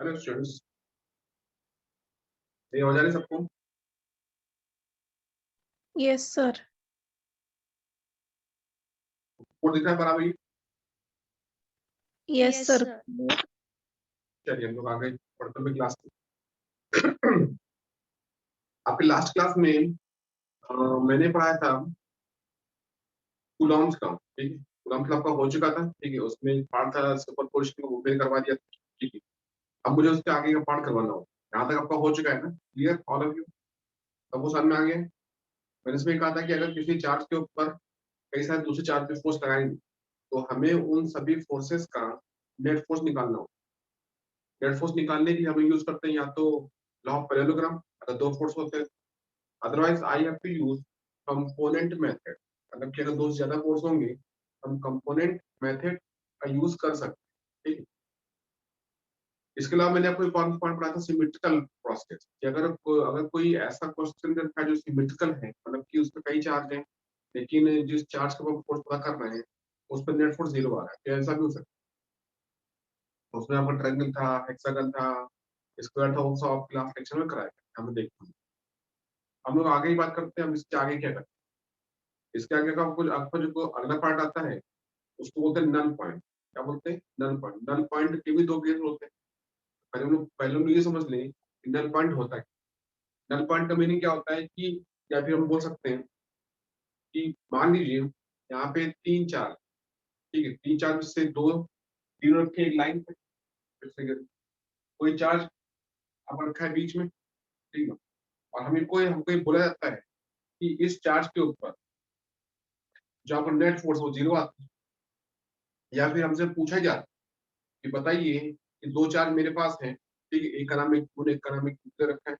Hello students, ये हो जा रही सबको? Yes sir. कोड दिख रहा है बराबर ही? Yes yes sir. सर। चलिए हम लोग आगे पढ़ते हुए क्लास में। आपके लास्ट क्लास में मैंने पढ़ाया था कूलॉम्स का। ठीक है, कूलॉम्स का आपका हो चुका था। ठीक है, उसमें एक पार्ट था सुपरपोजिशन का, वो मैंने करवा दिया। ठीक है, अब मुझे उसके आगे का पार्ट करवाना हो। यहाँ तक आपका हो चुका है ना? Clear all of you? सबको समझ में आ गया? मैंने इसमें कहा था कि अगर किसी चार्ज के ऊपर कई सारे दूसरे चार्ज पे फोर्स लगाएंगे तो हमें उन सभी फोर्सेस का नेट फोर्स निकालना हो। नेट फोर्स निकालने के लिए हम यूज करते हैं या तो लॉ ऑफ पैरेललोग्राम, अगर दो फोर्स होते हैं। Otherwise I have to use component method. मतलब कि अगर दो से ज्यादा फोर्स होंगे हम कंपोनेंट मेथड का यूज कर सकते हैं। ठीक है, इसके अलावा मैंने आपको एक और पॉइंट पढ़ा था सिमेट्रिकल प्रोसेस कि अगर कोई ऐसा क्वेश्चन रखा है जो सिमेट्रिकल है, मतलब कि उसमें कई चार्ज हैं लेकिन जिस चार्ज के ऊपर फोर्स पता कर रहे हैं उस पर नेट फोर्स जीरो आ रहा है, तो ऐसा भी हो सकता है। उसमें आपका ट्रायंगल था, हेक्सागन था, स्क्वायर था, वो सब आप क्लास लेक्चर में कराया हमें देखते हैं। हम लोग आगे ही बात करते हैं, हम इसके आगे क्या करते हैं। इसके आगे का आपको जो अगला पार्ट आता है उसको बोलते हैं नल पॉइंट। क्या बोलते हैं? Null point. नल पॉइंट के भी दो केस होते हैं। पहले हम लोग ये समझ लें कि नल पॉइंट होता है। नल पॉइंट का मीनिंग क्या होता है कि, या फिर हम बोल सकते हैं कि मान लीजिए यहाँ पे तीन चार, ठीक है, तीन चार में से दो, तीनों रखे एक लाइन पे, फिर से कोई चार्ज अब रखा है बीच में। ठीक है, और हमको ये बोला जाता है कि इस चार्ज के ऊपर जो आपका नेट फोर्स वो जीरो आता है। या फिर हमसे पूछा जाता है कि बताइए कि दो चार्ज मेरे पास हैं, ठीक है, एक का नाम एक एक का नाम एक दूसरे रखा है।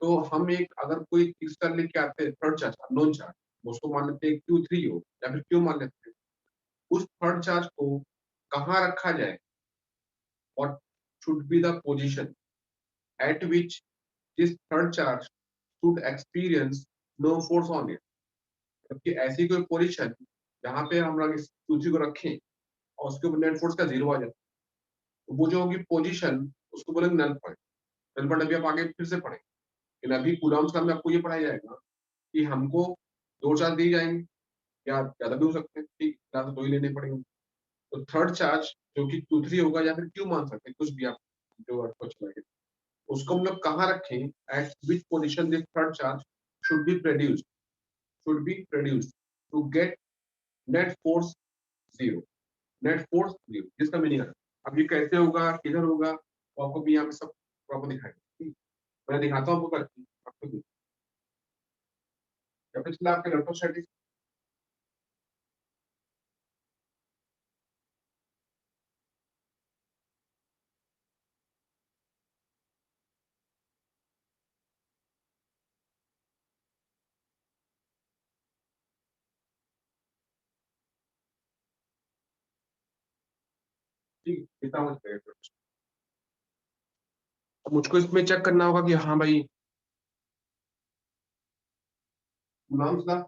तो हम एक अगर कोई तीसरा लेके आते हैं थर्ड चार्ज, नॉन चार्ज, उसको मान लेते हैं Q3 हो या फिर क्यू मान लेते हैं। उस थर्ड चार्ज को कहाँ रखा जाए? और should be the position at which this third charge should experience no force on it. जबकि ऐसी कोई पोजीशन जहाँ पे हम लोग इस Q3 को रखें और उसके ऊपर नेट फोर्स का जीरो आ जाए, तो वो जो होगी पोजीशन उसको बोलेंगे नल पॉइंट। नल पॉइंट अभी आप आगे फिर से पढ़ेंगे, लेकिन अभी कूलॉम्स का में आपको ये पढ़ाया जाएगा कि हमको दो चार्ज दिए जाएंगे या ज्यादा भी हो सकते हैं। ठीक, या तो दो ही लेने पड़ेंगे। तो थर्ड चार्ज जो कि Q3 होगा या फिर क्यू मान सकते हैं, कुछ भी आप जो आपको अच्छा लगे, उसको हम लोग कहाँ रखें? At which position this third charge should be produced, to get net force zero. Net force zero जिसका मीनिंग है। अब ये कैसे होगा, किधर होगा, वो आपको भी यहाँ पे सब प्रॉपर दिखाएगा। मैं दिखाता हूँ आपको करके, आपको भी। या फिर चला आपके लैपटॉप सेटिंग, ठीक है, कितना मुझे लगेगा। अब मुझको इसमें चेक करना होगा कि हाँ भाई नाम था,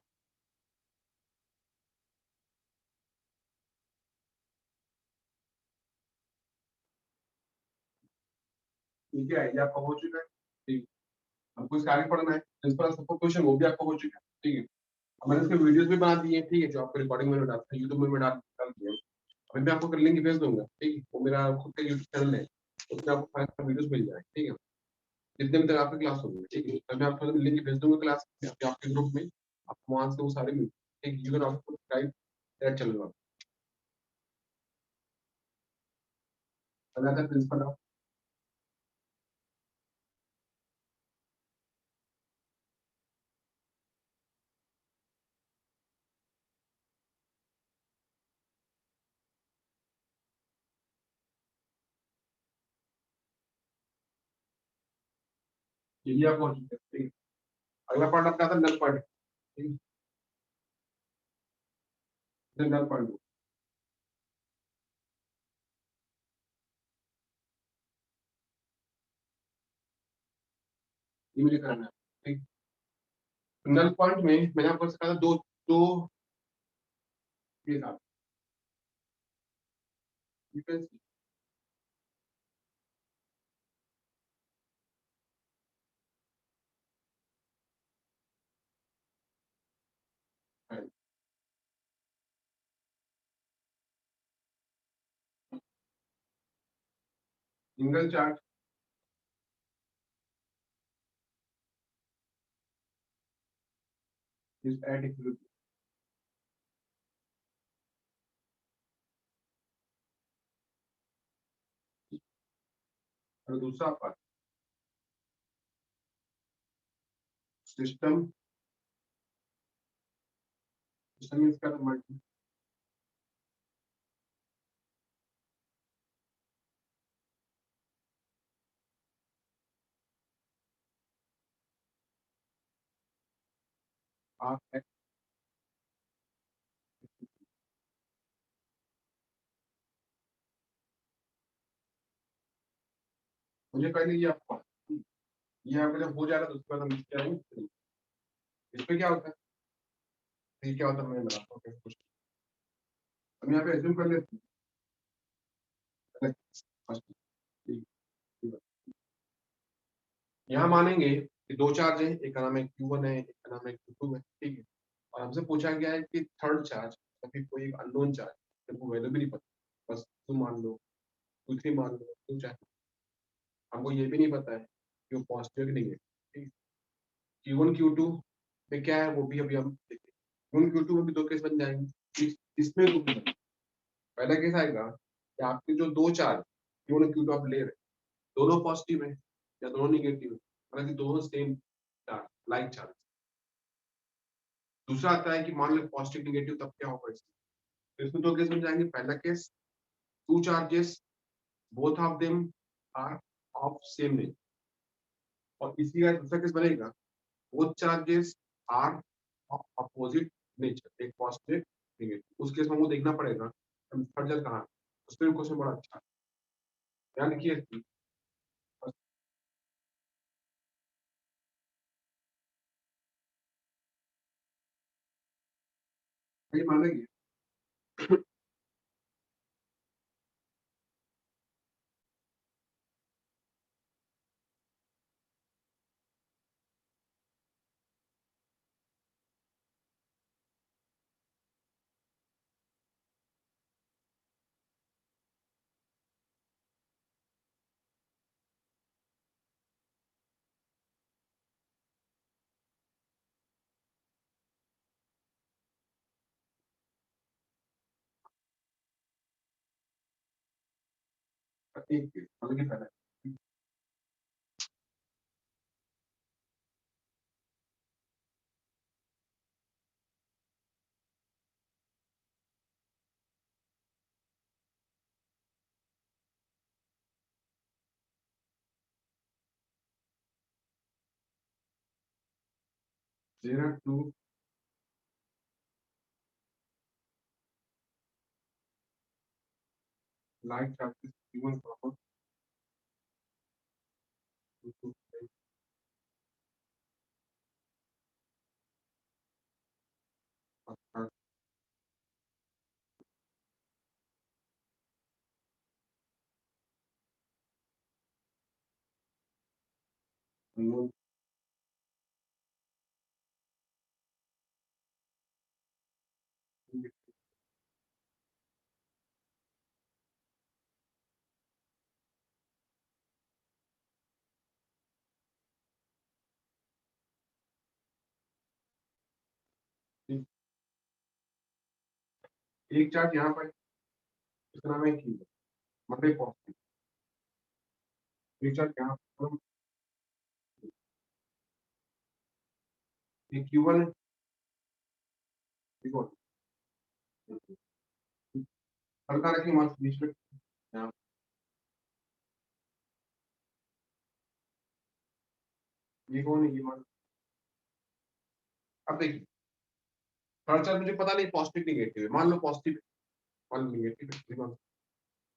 ठीक है, आइडिया आपका हो चुका है। ठीक, हमको इसका आगे पढ़ना है। प्रिंसिपल सबको क्वेश्चन वो भी आपको हो चुका है। ठीक है, अब मैंने इसके वीडियोस भी बना दिए हैं। ठीक है, जो आपको रिकॉर्डिंग में डालता है यूट्यूब में डाल दिए हैं। अभी मैं आपको कर लिंक भेज दूंगा। ठीक है, वो मेरा खुद का यूट्यूब चैनल है, उसमें आपको सारे वीडियोस मिल जाए। ठीक है, जितने भी तक आपकी क्लास होगी। ठीक है, तो मैं आपको लिंक भेज दूंगा क्लास आपके ग्रुप में, आप वहां से वो सारे मिल। ठीक, you can also subscribe that channel. Another principle of, ये भी आपको हो चुका है। ठीक है, अगला पार्ट आपका आता है नल पॉइंट। ठीक है, नल पॉइंट ये मुझे कराना है। ठीक, नल पॉइंट में मैंने आपको सिखाया था दो दो ये था। You can see, single charge is at equilibrium. और दूसरा पार्ट सिस्टम सिस्टम इसका मल्टी आर एक्स। मुझे पहले ये आपको ये आपका जब हो जाएगा तो उसके बाद हम क्या करेंगे, इसमें क्या होता है, ये क्या होता है मैं बताता हूँ कैसे कुछ। हम यहाँ पे एज्यूम कर लेते हैं first, ठीक है। यहाँ मानेंगे कि दो चार्ज है, एक का नाम है Q1 है, एक का नाम है Q2 है, ठीक है। और हमसे पूछा गया है कि थर्ड चार्ज अभी कोई एक अननोन चार्ज, हमको वैल्यू भी नहीं पता, बस टू मान लो, Q3 मान लो, टू चाहे, हमको ये भी नहीं पता है कि वो पॉजिटिव है कि नेगेटिव, ठीक है। Q1 Q2 में क्या है वो भी अभी हम देखेंगे। Q1 Q2 में भी दो केस बन जाएंगे, इसमें तो पहला केस आएगा कि आपके जो दो चार्ज Q1 Q2 आप ले रहे हैं, दोनों पॉजिटिव है या दोनों निगेटिव है, हालांकि दोनों सेम चार्ज, लाइक चार्ज। दूसरा आता है कि मान लो पॉजिटिव निगेटिव, तब क्या होगा इसमें, तो इसमें दो केस बन जाएंगे। पहला case two charges both of them are of same nature, और इसी का दूसरा केस बनेगा both charges are of opposite nature, एक पॉजिटिव निगेटिव। उस केस में हमको देखना पड़ेगा हम थर्ड चार्ज कहाँ है, उसमें क्वेश्चन बड़ा अच्छा है, ध्यान रखिए। ये मानेंगे 1 केस मतलब कि पहला 0 2 like charges Q1 proper Q2 एक चार्ज यहाँ पर इसका नाम है Q, मतलब पॉजिटिव। एक चार्ज यहाँ पर ये Q1 है, ठीक है। हल्का रखिए मार्क्स बीच में यहाँ, ये कौन है, ये मान। अब देखिए थर्ड चार्ज मुझे पता नहीं पॉजिटिव निगेटिव है, मान लो पॉजिटिव है, मान लो निगेटिव है,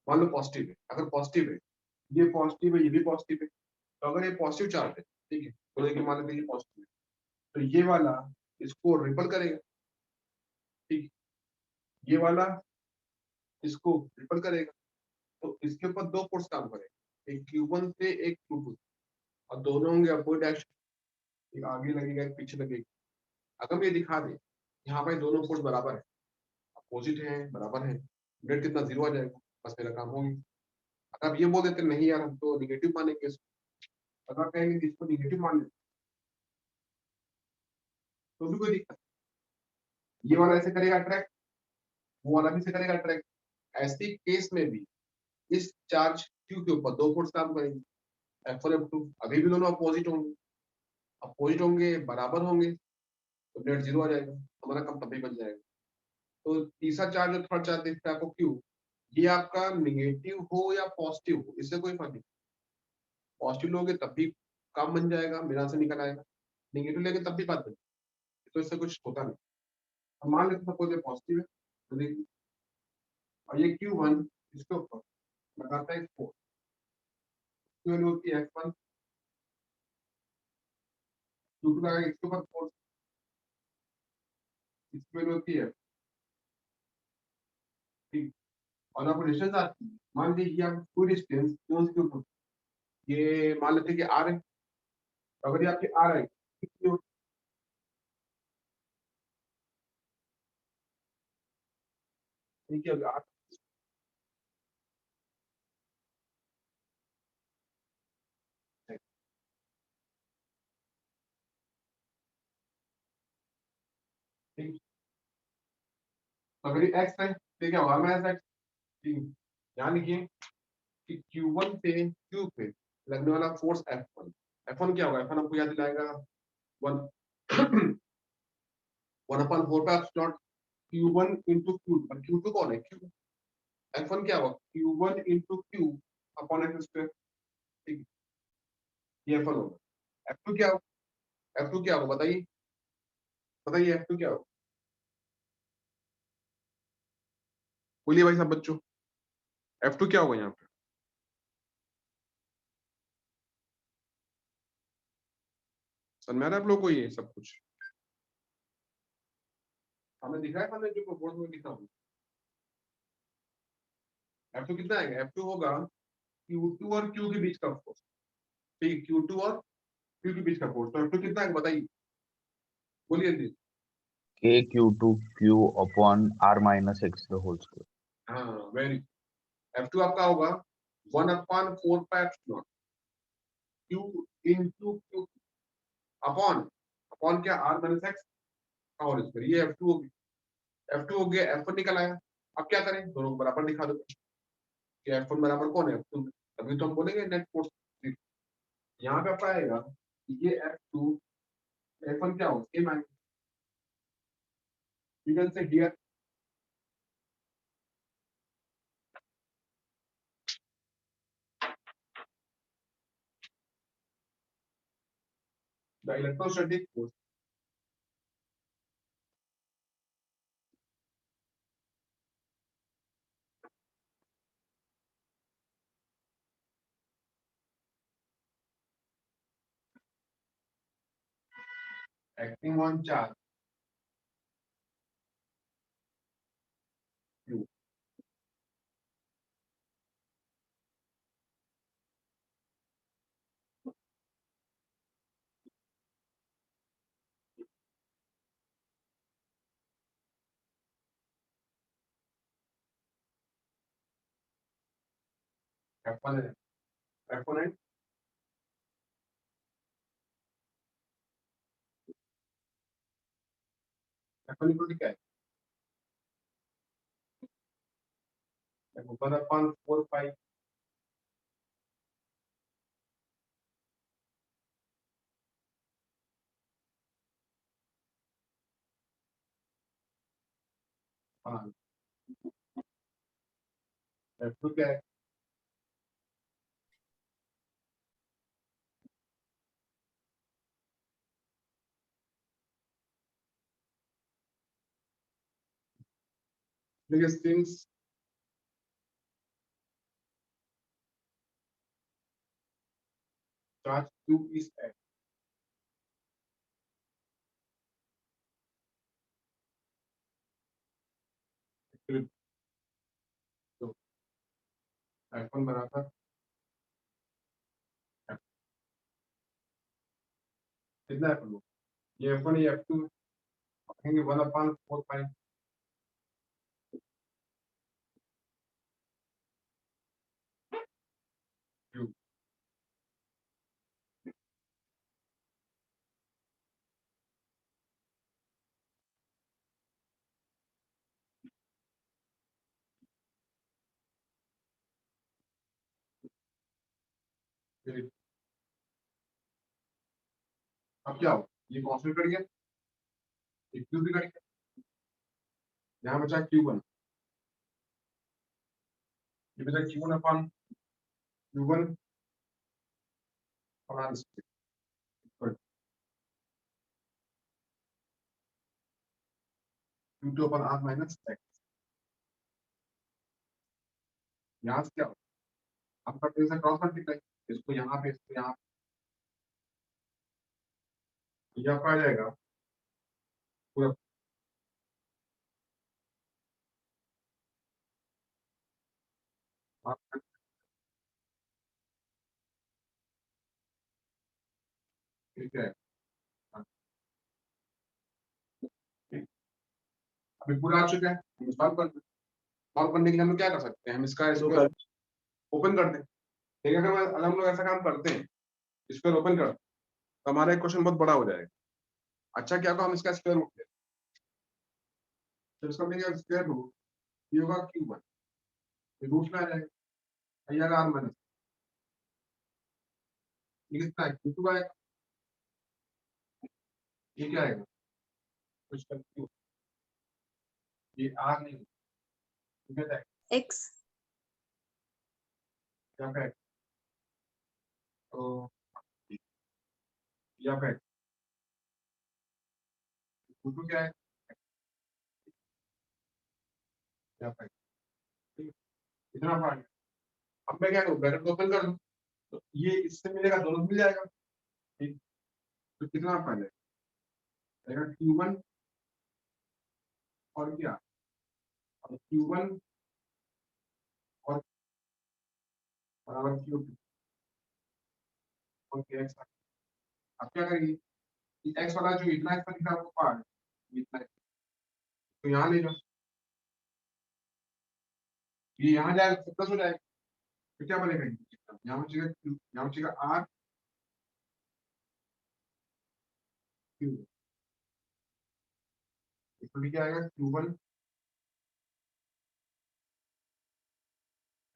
मान लो पॉजिटिव है। अगर पॉजिटिव है, ये पॉजिटिव है, ये भी पॉजिटिव है, तो अगर ये पॉजिटिव चार्ज है, ठीक है, तो देखिए मान लेते हैं ये पॉजिटिव है, तो ये वाला इसको रिपल करेगा, ठीक है, ये वाला इसको रिपल करेगा, तो इसके ऊपर दो फोर्स काम करेगा, एक Q1 से एक Q2, और दोनों होंगे अपोजिट डायरेक्शन, एक आगे लगेगा एक पीछे लगेगा। अगर मैं ये दिखा दे यहाँ पर दोनों फोर्स बराबर है, अपोजिट है, बराबर है, नेट कितना 0 आ जाएगा, बस मेरा काम हो गया। अगर आप ये बोल देते नहीं यार हम तो निगेटिव मानेंगे इसको, अगर आप कहेंगे इसको निगेटिव मान लेते तो भी कोई दिक्कत नहीं। ये वाला ऐसे करेगा अट्रैक्ट, वो वाला भी से करेगा अट्रैक्ट। ऐसे केस में भी इस चार्ज क्यू के ऊपर दो फोर्स काम करेंगे, F1 F2, अभी भी दोनों अपोजिट होंगे, अपोजिट होंगे बराबर होंगे तो नेट जीरो आ जाएगा, हमारा काम तभी बच जाएगा। तो तीसरा चार्ज और थर्ड चार्ज दिखता है आपको क्यू, ये आपका निगेटिव हो या पॉजिटिव हो इससे कोई फर्क नहीं। पॉजिटिव लोगे तब भी काम बन जाएगा, मेरा से निकल आएगा, निगेटिव लेके तब भी बात बन, तो इससे कुछ होता नहीं। अब मान लेते सपोज ये पॉजिटिव है तो देखिए, और ये Q1 इसके ऊपर लगाता है फोर्स, क्यू वैल्यू होती है F1, Q2 लगाएगा इसके ऊपर फोर्स, इसकी वैल्यू होती है ठीक। और आपको डिस्टेंस आती है, मान लीजिए ये आप कोई डिस्टेंस क्लोज के ऊपर, ये मान लेते हैं कि R है, तो अगर ये आपकी R है कितनी होती है, क्या होगा R, ठीक। तो अगर ये x है तो क्या होगा माइनस x, ठीक। ध्यान लिखिए कि Q1 पे Q पे लगने वाला फोर्स F1, F1 क्या होगा, F1 आपको याद दिलाएगा 1 1/4 पे एप्सिलॉन Q1 into Q2, और Q2 कौन है, Q, F1 क्या होगा Q1 into Q upon x square, ठीक। ये F1 होगा। F2 क्या होगा, F2 क्या होगा बताइए, बताइए F2 क्या होगा, बोलिए भाई सब बच्चों, F2 क्या होगा यहाँ पे, समझ में आ रहा है आप लोग को ये सब कुछ, हमें दिखा है, हमने जो बोर्ड में लिखा हूँ। F2 कितना आएगा, F2 होगा Q2 और Q के बीच का फोर्स, ठीक, Q2 और Q के बीच का फोर्स, तो F2 कितना है बताइए, बोलिए जी। K Q2 Q upon R minus X the whole square. हाँ वेरी, F2 आपका होगा 1/4 pi epsilon Q into Q upon, upon क्या R माइनस एक्स का होल स्क्वायर, ये F2 हो गया, F2 हो गया, F1 निकल आया। अब क्या करें, दोनों को बराबर दिखा दो कि F1 बराबर कौन है F2, तभी तो हम बोलेंगे नेट फोर्स। यहाँ पे आपका आएगा ये F2 F1 क्या हो सेम आएगा, you can say here the electrostatic force acting on charge Q, F1 है, F1 है, F1 इक्वल टू क्या है, वन अपॉन 4 पाई, हाँ F2 क्या है, देखिए since charge Q is at, तो F1 बराबर कितना F1, ये F1 ये F2 कहेंगे 1/4 पाई, फिर अब क्या हो, ये कांस्टेंट कट गया, ये क्यू भी कट गया, यहाँ बचा Q1, ये बचा Q1 अपॉन Q1 और R square Q2 upon R minus x. यहाँ से क्या हो, आपका टेंस क्रॉस मल्टीप्लाई, इसको यहाँ पे इसको यहाँ पे, ये आपका आ जाएगा पूरा। ठीक है, हाँ, ठीक। अभी पूरा आ चुका है, हम सॉल्व कर दें। सॉल्व करने के लिए हम क्या कर सकते हैं, हम इसका स्क्वायर ओपन कर दें। ठीक है, अगर हम लोग ऐसा काम करते हैं, स्क्वायर ओपन कर, तो हमारा एक क्वेश्चन बहुत बड़ा हो जाएगा। अच्छा क्या होगा, हम इसका स्क्वायर रूट लें, तो इसका मिलेगा स्क्वायर रूट, ये होगा Q1, ये रूट में आ जाएगा, ये आएगा R माइनस, ये कितना है Q2 आएगा, ये क्या आएगा कुछ Q, ये R नहीं, ये क्या है X क्या है, तो यहाँ पे Q2 क्या है, यहाँ पे इतना पार्ट। अब मैं क्या करूँ, ब्रैकेट को ओपन कर दूं, तो ये इससे मिलेगा, दोनों मिल जाएगा। ठीक, तो कितना पहले आएगा Q1 और क्या, और Q1 और बराबर Q2 और X। अब क्या करेंगे, एक्स वाला जो इतना इसका दिखा आपको पार्ट, इतना, तो यहाँ ले जाओ, ये यहाँ जाएगा तो प्लस हो जाएगा, तो क्या बनेगा, यहाँ बचेगा Q, यहाँ बचेगा R Q, इसमें क्या आएगा Q1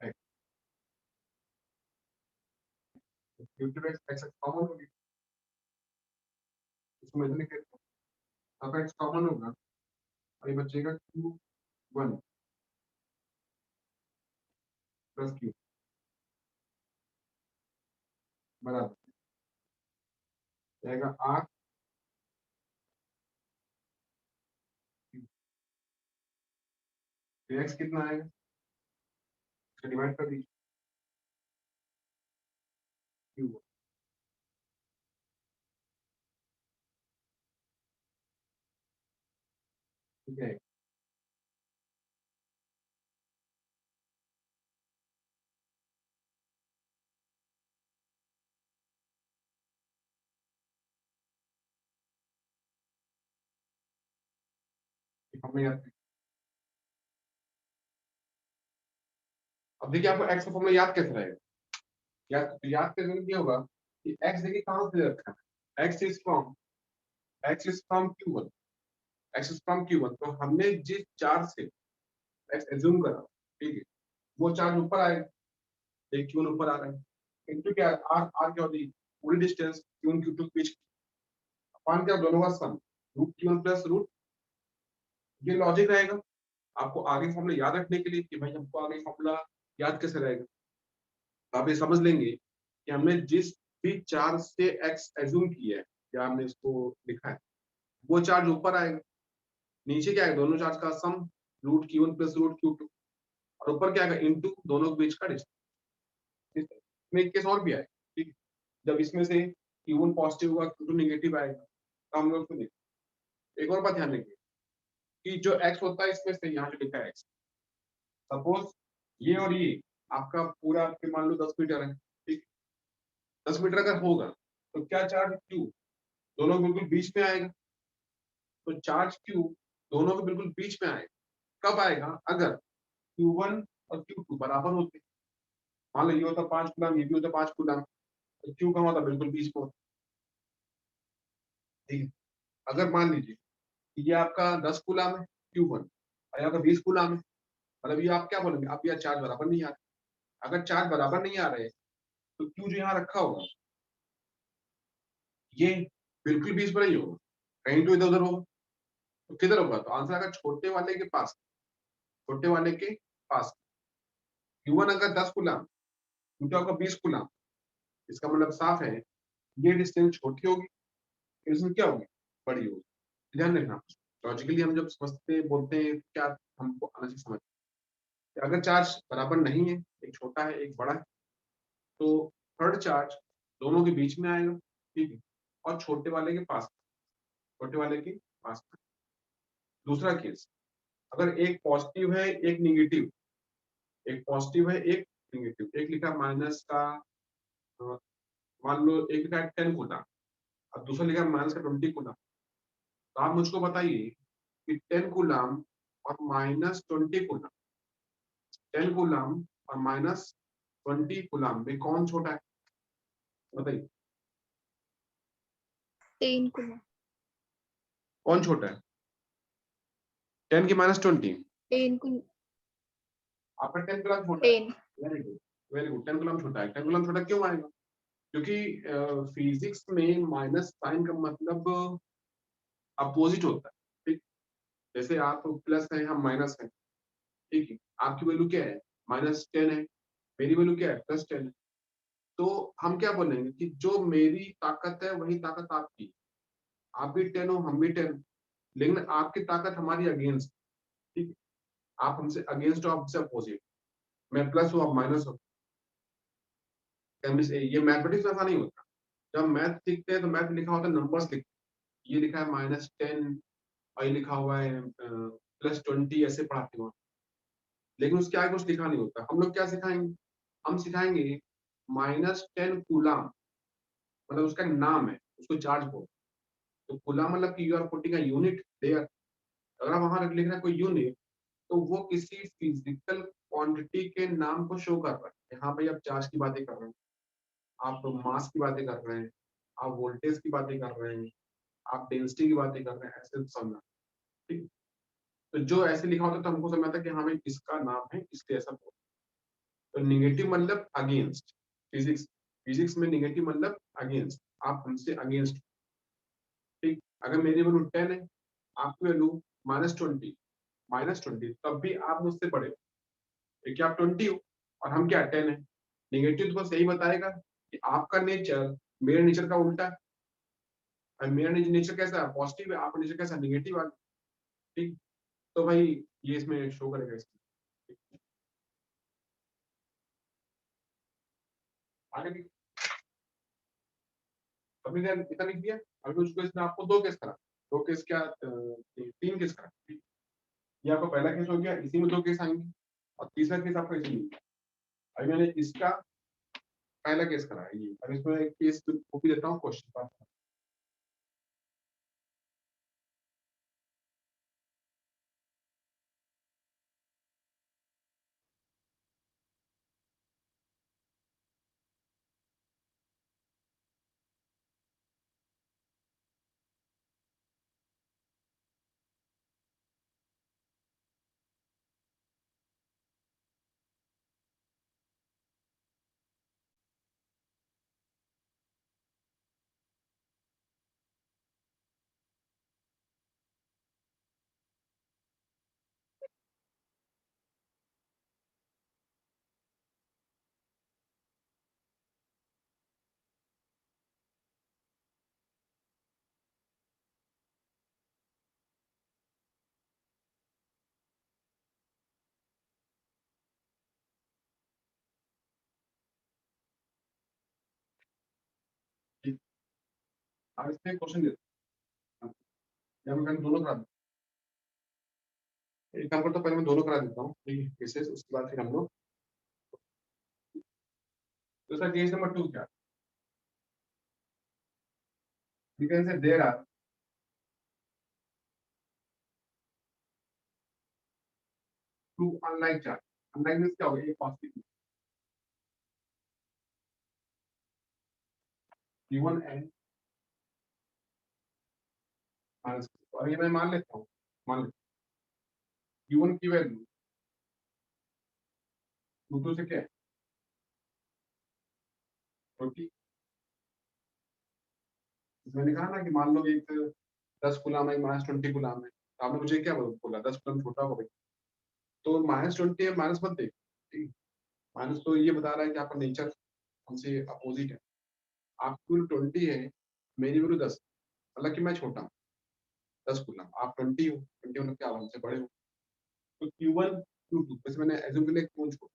X, Q2 X common होगी, इसमें इतने के अब X कॉमन होगा, और ये बचेगा Q1 प्लस Q बराबर जाएगा R Q, तो X कितना आएगा, इसका डिवाइड कर दीजिए Q1, ठीक है। हमने याद, अब देखिए आपको X का फॉर्मूला याद कैसे रहेगा, याद करने में क्या होगा कि X देखिए कहाँ से रखा है, X is from Q1, X is from Q1, तो हमने जिस चार्ज से X एज्यूम करा, ठीक है, वो चार्ज ऊपर आएगा, एक Q1 ऊपर आ रहा है, इनटू क्या R, क्या होती है पूरी डिस्टेंस Q1 Q2 के बीच, अपान क्या दोनों का सम, रूट Q1 प्लस रूट, ये लॉजिक रहेगा आपको आगे फॉर्मूला याद रखने के लिए कि भाई हमको आगे फॉर्मूला याद कैसे रहेगा। तो आप ये समझ लेंगे कि हमने जिस भी चार्ज से X एज्यूम किया है, या हमने इसको लिखा है, वो चार्ज ऊपर आएगा, नीचे क्या है दोनों चार्ज का सम, root Q1 plus root Q2, और ऊपर क्या है इनटू दोनों के बीच का डिस्टेंस। इसमें एक केस और भी आएगा, ठीक है, जब इसमें से Q1 पॉजिटिव होगा Q2 नेगेटिव आएगा, तो हम लोग सुनिए एक और बात ध्यान रखिए कि जो X होता है इसमें से यहाँ जो लिखा है X, सपोज ये और ये आपका पूरा आपके मान लो 10 मीटर है, ठीक, 10 मीटर अगर होगा तो क्या चार्ज Q दोनों बिल्कुल बीच में आएगा, तो चार्ज Q दोनों के बिल्कुल बीच में आएगा, कब आएगा, अगर Q1 और Q2 बराबर होते, मान लो ये होता 5 कूलम, ये भी होता 5 कूलम, तो Q का होता बिल्कुल बीच में होता, ठीक है। अगर मान लीजिए कि ये आपका 10 कूलम है Q1 और यहाँ का 20 कूलम है, मतलब ये आप क्या बोलेंगे, आप ये चार्ज बराबर नहीं आ रहे, अगर चार्ज बराबर नहीं आ रहे तो क्यू जो यहाँ रखा होगा ये बिल्कुल भी इस पर ही होगा, कहीं तो इधर उधर होगा। तो किधर होगा? तो आंसर आएगा छोटे वाले के पास, छोटे वाले के पास। Q1 अगर 10 कूलम, Q2 होगा 20 कूलम, इसका मतलब साफ है ये डिस्टेंस छोटी होगी, इसमें क्या होगी? बड़ी होगी। ध्यान रखना, लॉजिकली हम जब समझते बोलते हैं क्या हमको आना चाहिए समझ। अगर चार्ज बराबर नहीं है, एक छोटा है एक बड़ा है, तो थर्ड चार्ज दोनों के बीच में आएगा, ठीक है, और छोटे वाले के पास, छोटे वाले के पास। दूसरा केस, अगर एक पॉजिटिव है एक निगेटिव, एक पॉजिटिव है एक निगेटिव, एक लिखा माइनस का, अ, मान लो एक लिखा है 10 कूलम और दूसरा लिखा है माइनस का 20 कूलम। तो आप मुझको बताइए कि 10 कूलम और माइनस 20 कूलम, 10 कूलम और माइनस 20 कूलम में कौन छोटा है? बताइए 10 कूलम। कौन छोटा है? 10 की माइनस 20, 10 कूलम। आपका 10 कूलम छोटा है। 10। Very good, very good. 10 coulomb छोटा है। 10 कूलम छोटा क्यों आएगा? क्योंकि फिजिक्स में माइनस साइन का मतलब अपोजिट होता है, ठीक। जैसे आप प्लस है हम माइनस है, ठीक है, आपकी वैल्यू क्या है? -10 है, मेरी वैल्यू क्या है? +10 है। तो हम क्या बोलेंगे कि जो मेरी ताकत है वही ताकत आपकी, आप भी 10 हो हम भी 10, लेकिन आपकी ताकत हमारी अगेंस्ट, ठीक है, आप हमसे अगेंस्ट हो, आप हमसे अपोजिट। मैं प्लस हूँ आप माइनस हो। ये मैथमेटिक्स में ऐसा नहीं होता। जब मैथ सीखते हैं तो मैथ लिखा होता है नंबर्स लिखते हैं, ये लिखा है -10 और ये लिखा हुआ है +20, ऐसे पढ़ाते हो। लेकिन उसके आगे कुछ लिखा नहीं होता। हम लोग क्या सिखाएंगे? हम सिखाएंगे -10 कूलम, मतलब उसका नाम है, उसको चार्ज बोलो। तो कूलम मतलब कि you are putting a unit there. अगर आप वहां लिख रहे हैं कोई यूनिट, तो वो किसी फिजिकल क्वांटिटी के नाम को शो कर रहा है। हाँ भाई, आप चार्ज की बातें कर रहे हैं, आप मास की बातें कर रहे हैं, आप वोल्टेज की बातें कर रहे हैं, आप डेंसिटी की बातें कर रहे हैं, ऐसे समझना, ठीक है। तो जो ऐसे लिखा होता है तो हमको समझ आता है कि हाँ भाई इसका नाम है, इसलिए ऐसा बोल। तो निगेटिव मतलब अगेंस्ट, फिजिक्स, फिजिक्स में निगेटिव मतलब अगेंस्ट, आप हमसे अगेंस्ट, ठीक। अगर मेरी वैल्यू 10 है, आपकी वैल्यू -20, -20, तब भी आप मुझसे बड़े हो, क्योंकि आप 20 हो और हम क्या 10 है। निगेटिव तो बस यही बताएगा कि आपका नेचर मेरे नेचर का उल्टा है, और मेरा नेचर कैसा है? पॉजिटिव है, आपका नेचर कैसा? निगेटिव वाला, ठीक। तो भाई ये इसमें शो करेगा इसमें, ठीक? आगे भी अभी इतना लिख दिया। अभी उसको इसमें आपको दो केस करा, दो केस क्या, 3 केस करा, ठीक। ये आपका पहला केस हो गया, इसी में दो केस आएंगे, और तीसरा केस आपका इसी में। अभी मैंने इसका पहला केस करा है ये, अब इसमें एक केस को भी देता हूँ क्वेश्चन। ठीक, अब इसमें क्वेश्चन देता हूँ, या मैं दोनों करा दूँ। एक काम करता हूँ, पहले मैं दोनों करा देता हूँ, ठीक है, केसेस, उसके बाद फिर हम लोग। तो सर केस नंबर 2 क्या? We can say there are two unlike charge. Unlike means क्या हो गया? ये पॉजिटिव Q1 and माइनस, और ये मैं मान लेता हूँ, मान लेता हूँ Q1 की वैल्यू Q2 से क्या है? क्योंकि मैंने कहा ना कि मान लो एक 10 कूलम है, -20 कूलम है, तो आपने मुझे क्या बोला 10 कूलम छोटा होगा भाई, तो -20 है, माइनस मत देख, ठीक, माइनस तो ये बता रहा है कि आपका नेचर हमसे अपोजिट है। आपकी वैल्यू 20 है, मेरी वैल्यू 10, मतलब कि मैं छोटा हूँ 10 कूलम, आप 20 हो, 20 मतलब क्या हमसे बड़े हो, तो Q1 Q2 वैसे मैंने एज्यूम के लिए क्यों छोड़,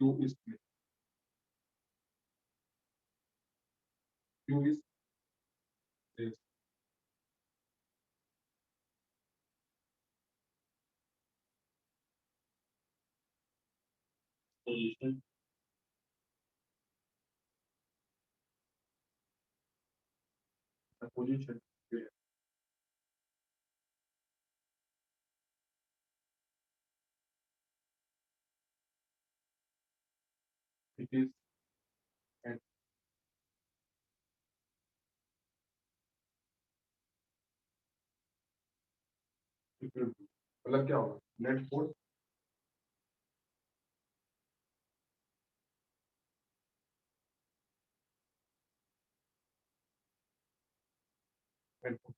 Q is Q is this position, the position where it is at equal to, मतलब क्या होगा नेट फोर्स नेट फोर्स,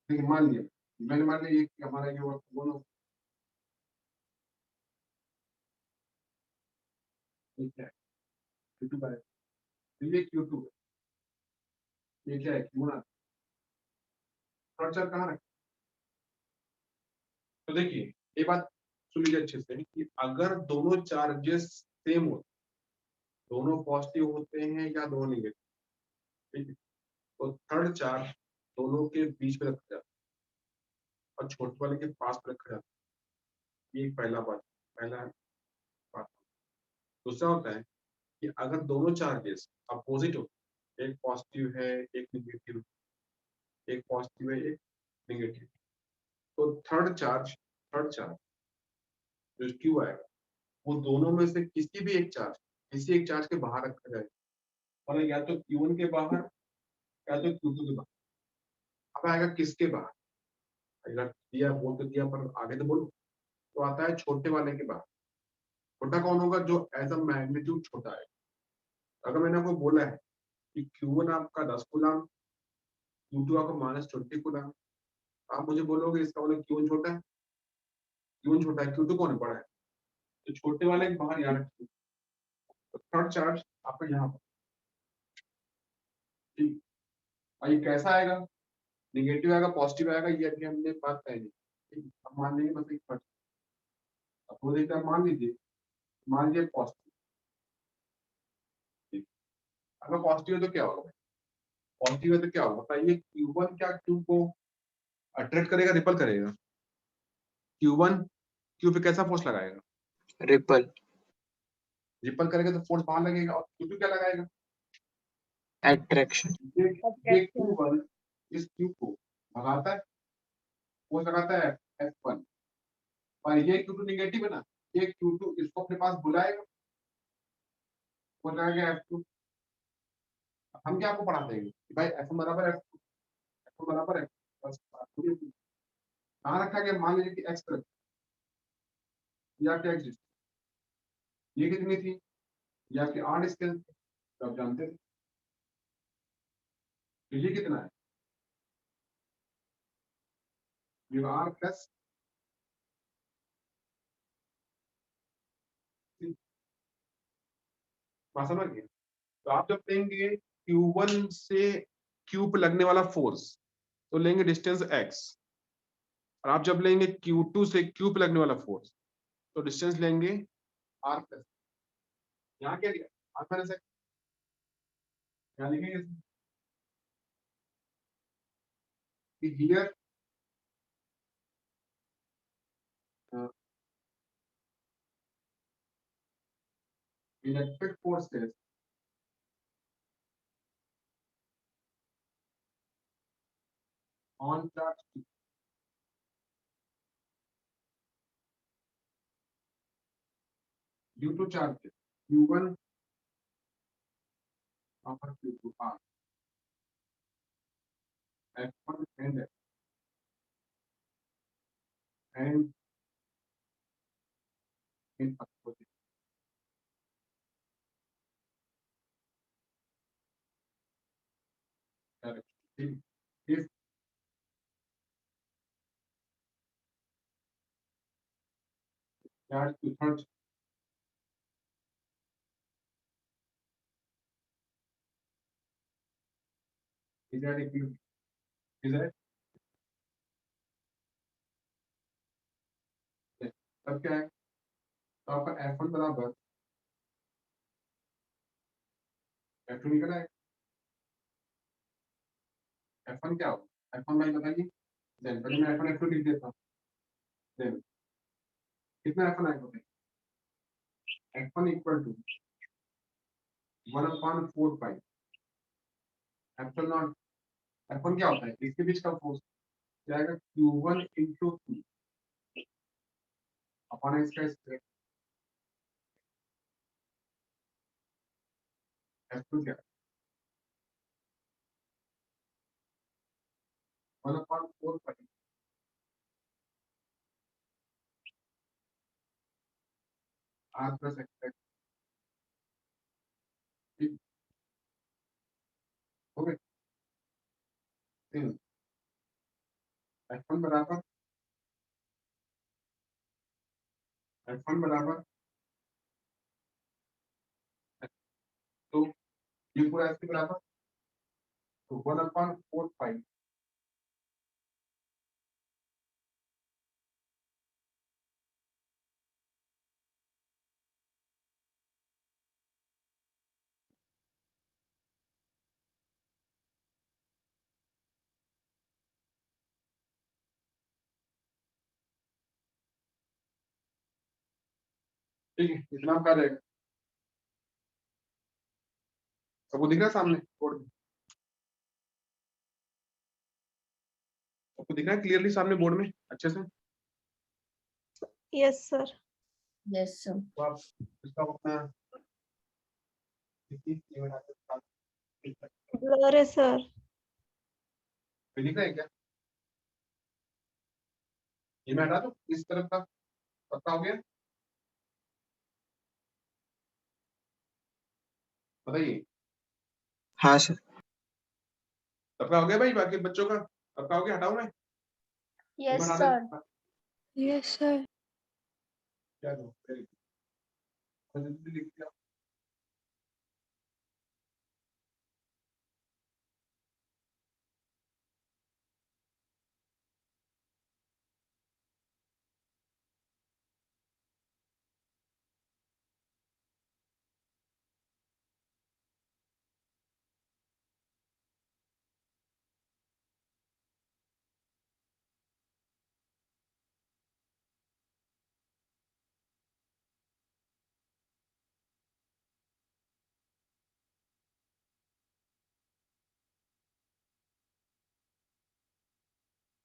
लेकिन मान लिया, मैंने मान लिया ये कि हमारा ये वर्क दोनों ठीक है Q2 का है, तो ये Q2 है, ये क्या है Q1, स्ट्रक्चर कहाँ रखा, तो देखिए ये बात सुन लीजिए अच्छे से कि अगर दोनों चार्जेस सेम हो, दोनों पॉजिटिव होते हैं या दोनों नेगेटिव, ठीक है, तो थर्ड चार्ज दोनों के बीच में रखा जाता है और छोटे वाले के पास में रखा जाता है, ये एक पहला बात, पहला बात। दूसरा होता है कि अगर दोनों चार्जेस अपोजिट हो, एक पॉजिटिव है एक नेगेटिव, एक पॉजिटिव है एक नेगेटिव, तो थर्ड चार्ज जो क्यू आएगा वो दोनों में से किसी एक चार्ज के बाहर रखा जाएगा, और या तो Q1 के बाहर या तो Q2 के बाहर। अब आएगा किसके बाहर, अगर दिया बोल तो दिया पर आगे तो बोलो, तो आता है छोटे वाले के बाहर। छोटा कौन होगा, जो एज अ मैग्नीट्यूड छोटा है। अगर मैंने आपको बोला है कि Q1 आपका 10 कूलम, Q2 आपका -20 कूलम, आप मुझे बोलोगे इसका मतलब Q1 छोटा है, Q1 छोटा है, Q2 कौन बड़ा है, तो छोटे वाले के बाहर यहाँ रखिए, तो थर्ड चार्ज आपका यहाँ पर, ठीक। और ये कैसा आएगा, नेगेटिव आएगा पॉजिटिव आएगा, ये अभी हमने बात तय नहीं, ठीक। अब मान लेंगे बस एक फर्स्ट, अब वो देखिए मान लीजिए, मान लीजिए पॉजिटिव, ठीक। अगर पॉजिटिव है तो क्या होगा, पॉजिटिव है तो क्या होगा बताइए, Q1 क्या Q को अट्रैक्ट करेगा रिपल करेगा, Q1 Q पे कैसा फोर्स लगाएगा, रिपल रिपल करेगा तो फोर्स बाहर लगेगा, और Q2 क्या लगाएगा, एट्रैक्शन ये Q1 इस Q को भगाता है, फोर्स लगाता है F1, और ये Q2 नेगेटिव है ना, ये Q2 इसको अपने पास बुलाएगा, वो लगाएगा F2। हम क्या आपको पढ़ाते हैं कि भाई F1 बराबर F2, F1 बराबर है, बस बात पूरी होगी। कहाँ रखा गया, मान लीजिए कि X पर, या क्या X, ये कितनी थी, या कि 8 स्केल, तो आप जानते थे, तो ये कितना है, ये R प्लस, बात समझ गए। तो आप जब लेंगे Q1 से Q पे लगने वाला फोर्स, तो लेंगे डिस्टेंस x, और आप जब लेंगे Q2 से Q पे लगने वाला फोर्स, तो डिस्टेंस लेंगे r प्लस, यहाँ क्या लिया r माइनस x, यहाँ लिखेंगे कि here electric forces on charge due to charge Q1 यहाँ पर Q2 R F1 and in opposite direction. If that method is that equivalent, is that तब क्या है, तो आपका F1 बराबर F2 निकला है। F1 क्या होगा, F1 भाई बताइए, देन पहले मैं F1 F2 लिख देता हूँ, देन कितना F1 आएगा भाई, F1 equal to 1/4 pi epsilon naught. F1 क्या होता है, इसके बीच का फोर्स जाएगा Q1 into 2 अपॉन इसका स्क्वायर। F2 क्या है, 1/4 पाई R प्लस एक्स, ठीक हो गए। फिर F1 बराबर F1 बराबर, तो ये पूरा इसके बराबर, तो 1/4 पाई ठीक है, इतना आपका रहेगा। सबको दिख रहा है सामने बोर्ड में, सबको दिख रहा है क्लियरली सामने बोर्ड में अच्छे से। Yes sir. Yes, sir. तो आप इसका अपना ब्लर है सर। दिख रहा है क्या, ये मैं हटा दूं इस तरफ का, पक्का हो गया, बताइए। हाँ सर। सबका हो गया भाई, बाकी बच्चों का सबका हो गया, हटाऊं मैं, Yes, मैं हटा sir. देता हूं। Yes sir. क्या दूं, very good. तो जल्दी लिख दिया।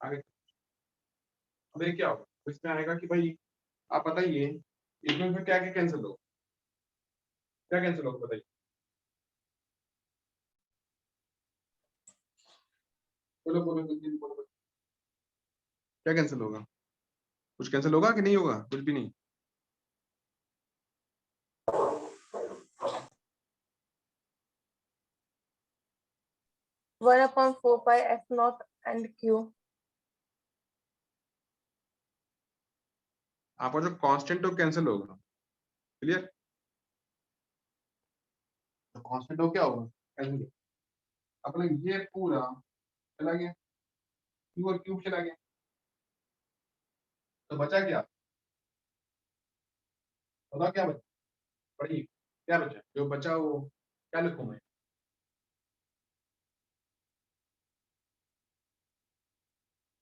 आगे अब ये क्या होगा, तो इसमें आएगा कि भाई आप बताइए इसमें फिर क्या क्या कैंसिल हो, क्या कैंसिल होगा बताइए, बोलो बोलो जल्दी बोलो, क्या कैंसिल होगा, कुछ कैंसिल होगा कि नहीं होगा, कुछ भी नहीं। One upon 4 pi F naught and Q. आपका जो कांस्टेंट हो कैंसिल होगा, क्लियर, तो कांस्टेंट हो क्या होगा कैंसिल, अपना ये पूरा चला गया, क्यू और क्यूब चला गया, तो बचा क्या, बताओ क्या बचा, पढ़िए क्या बचा, जो बचा वो क्या लिखूं मैं,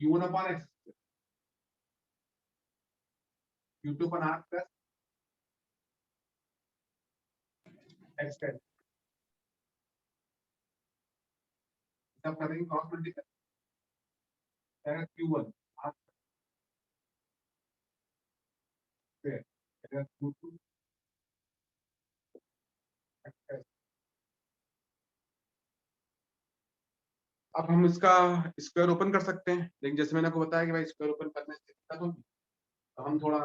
Q1 upon X, Q2 upon R plus X square, सब करेंगे क्रॉस मल्टीप्लाई, क्या Q1 R square, क्या Q2 X square, अब हम इसका स्क्वायर ओपन कर सकते हैं, लेकिन जैसे मैंने आपको बताया कि भाई स्क्वायर ओपन करने से दिक्कत होगी, तो हम थोड़ा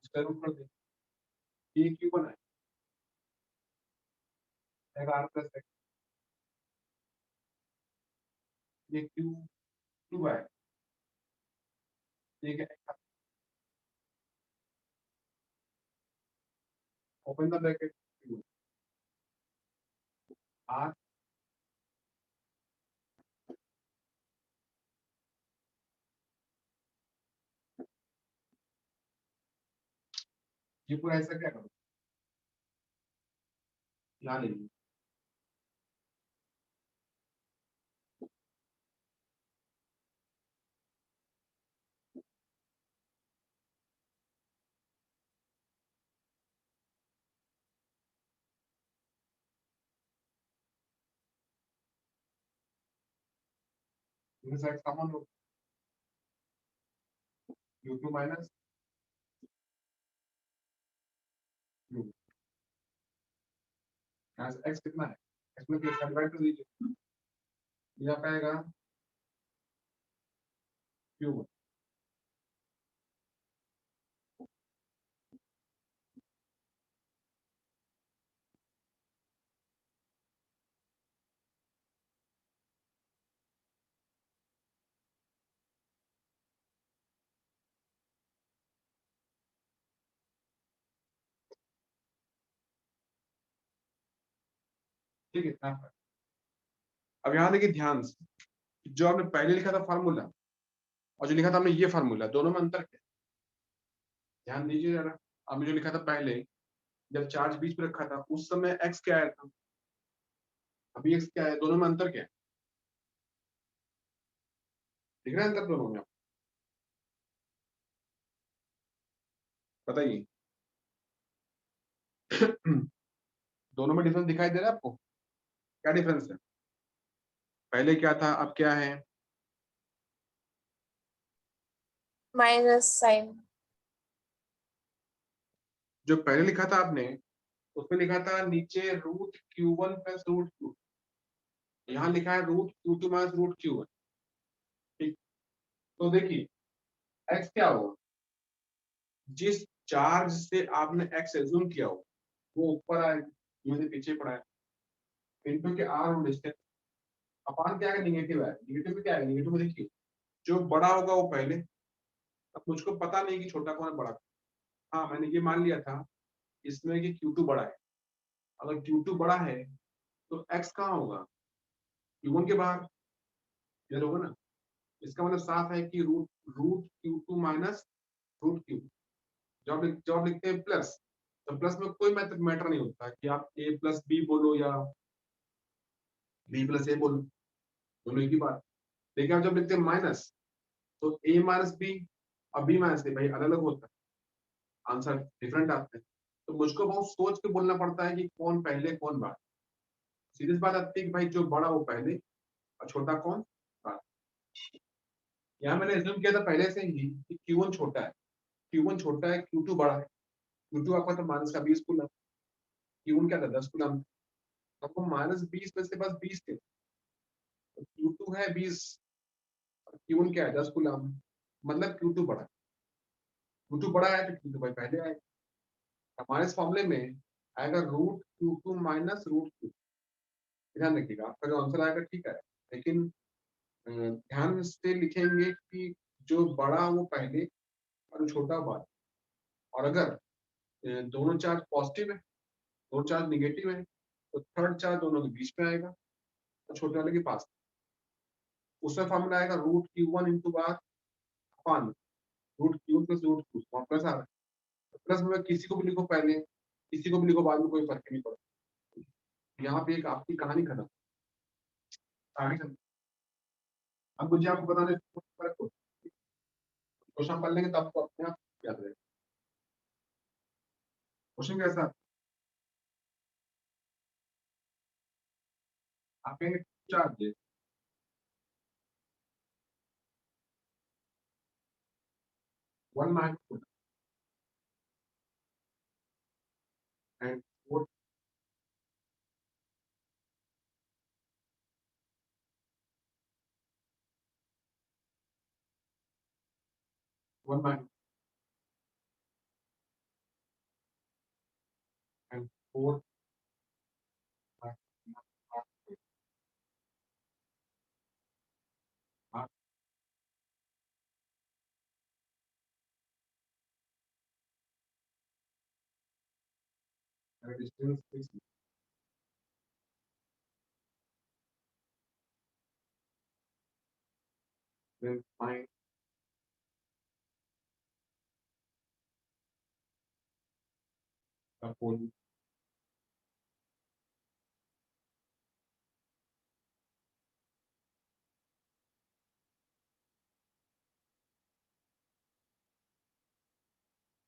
स्क्वायर रूट कर दें। ये क्यों बना है आर प्लस एक्स, ये क्यू क्यू है, ठीक है। Open the bracket, q r ये पूरा ऐसा क्या करो, यहाँ लेंगे, ये साइड कॉमन लो, क्यू टू माइनस क्यू, यहाँ से एक्स कितना है, एक्स में कितना डिवाइड कर दीजिए, ये आप आएगा क्यू, ठीक है इतना है। अब यहाँ देखिए ध्यान से, जो आपने पहले लिखा था फार्मूला और जो लिखा था हमने ये फार्मूला, दोनों में अंतर क्या है? ध्यान दीजिए जरा। आपने जो लिखा था पहले, जब चार्ज बीच में रखा था उस समय एक्स क्या आया था, अभी एक्स क्या है, दोनों में अंतर क्या है, दिख रहा है अंतर दोनों में? बताइए। दोनों में डिफरेंस दिखाई दे रहा है आपको? क्या डिफरेंस है? पहले क्या था, अब क्या है? minus sign. जो पहले लिखा था आपने, उसमें लिखा था नीचे root q one plus root q, यहाँ लिखा है root q two minus root q one. ठीक, तो देखिए एक्स क्या होगा, जिस चार्ज से आपने एक्स एज्यूम किया हो वो ऊपर आए, मुझे पीछे पड़ा है, इनटू के आर और डिस्टेंस अपान क्या है, निगेटिव है, निगेटिव में क्या है, निगेटिव में देखिए जो बड़ा होगा वो पहले। अब मुझको पता नहीं कि छोटा कौन है बड़ा, हाँ मैंने ये मान लिया था इसमें कि Q2 बड़ा है, अगर Q2 बड़ा है तो x कहाँ होगा, Q1 के बाहर, क्लियर होगा ना? इसका मतलब साफ है कि root root Q2 minus root q, जब आप लिखते हैं प्लस, तो प्लस में कोई मैटर नहीं होता कि आप a प्लस बी बोलो या b प्लस ए बोलो, दोनों एक ही बात। लेकिन आप जब लिखते हैं माइनस, तो a माइनस बी और b माइनस ए भाई अलग अलग होता है, आंसर डिफरेंट आते हैं। तो मुझको बहुत सोच के बोलना पड़ता है कि कौन पहले कौन बाद। सीरियस बात आती है कि भाई जो बड़ा वो पहले और छोटा कौन बाद। यहाँ मैंने एज्यूम किया था पहले से ही कि Q1 छोटा है, Q1 छोटा है, Q2 बड़ा है। Q2 आपका था माइनस का 20 कूलम, Q1 क्या था 10 कूलम, आपको माइनस 20 में से बस 20 थे, तो Q2 है 20 और Q1 क्या है 10 कूलम, मतलब Q2 बड़ा है। Q2 बड़ा है तो Q2 भाई पहले आएगा। हमारे इस फॉर्मूले में आएगा root Q2 minus root Q, ध्यान रखिएगा आपका जो आंसर आएगा ठीक है, लेकिन ध्यान से लिखेंगे कि जो बड़ा वो पहले और छोटा बाद। और अगर दोनों चार्ज पॉजिटिव है, दोनों चार्ज निगेटिव है, तो थर्ड चार्ज दोनों के बीच में आएगा और छोटे वाले के पास। उसमें फॉर्मूला आएगा रूट Q1 इंटू बार upon root Q plus root Q, plus आ रहा है, प्लस में किसी को भी लिखो पहले किसी को भी लिखो बाद में कोई फर्क नहीं पड़ता। यहाँ पे एक आपकी कहानी खत्म, आगे चलते। अब मुझे आपको बताने क्वेश्चन पढ़ लेंगे तो आपको अपने आप याद रहेगा। क्वेश्चन कैसा, आप कहेंगे charge one micro and four, 1 minus and 4 distance is then find the whole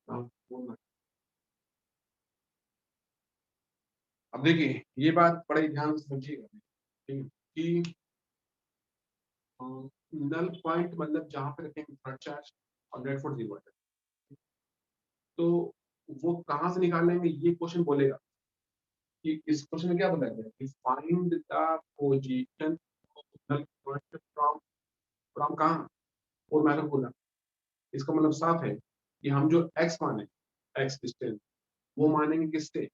whole. अब देखिए ये बात बड़े ध्यान से समझिएगा, ठीक है, कि नल पॉइंट मतलब जहां पे रखेंगे थर्ड चार्ज और नेट फोर्स 0 है, तो वो कहाँ से निकाल लेंगे ये क्वेश्चन बोलेगा कि इस क्वेश्चन में क्या बोला गया कि find the position null point from from कहाँ और मैटर बोला। इसका मतलब साफ है कि हम जो x माने x डिस्टेंस वो मानेंगे किससे,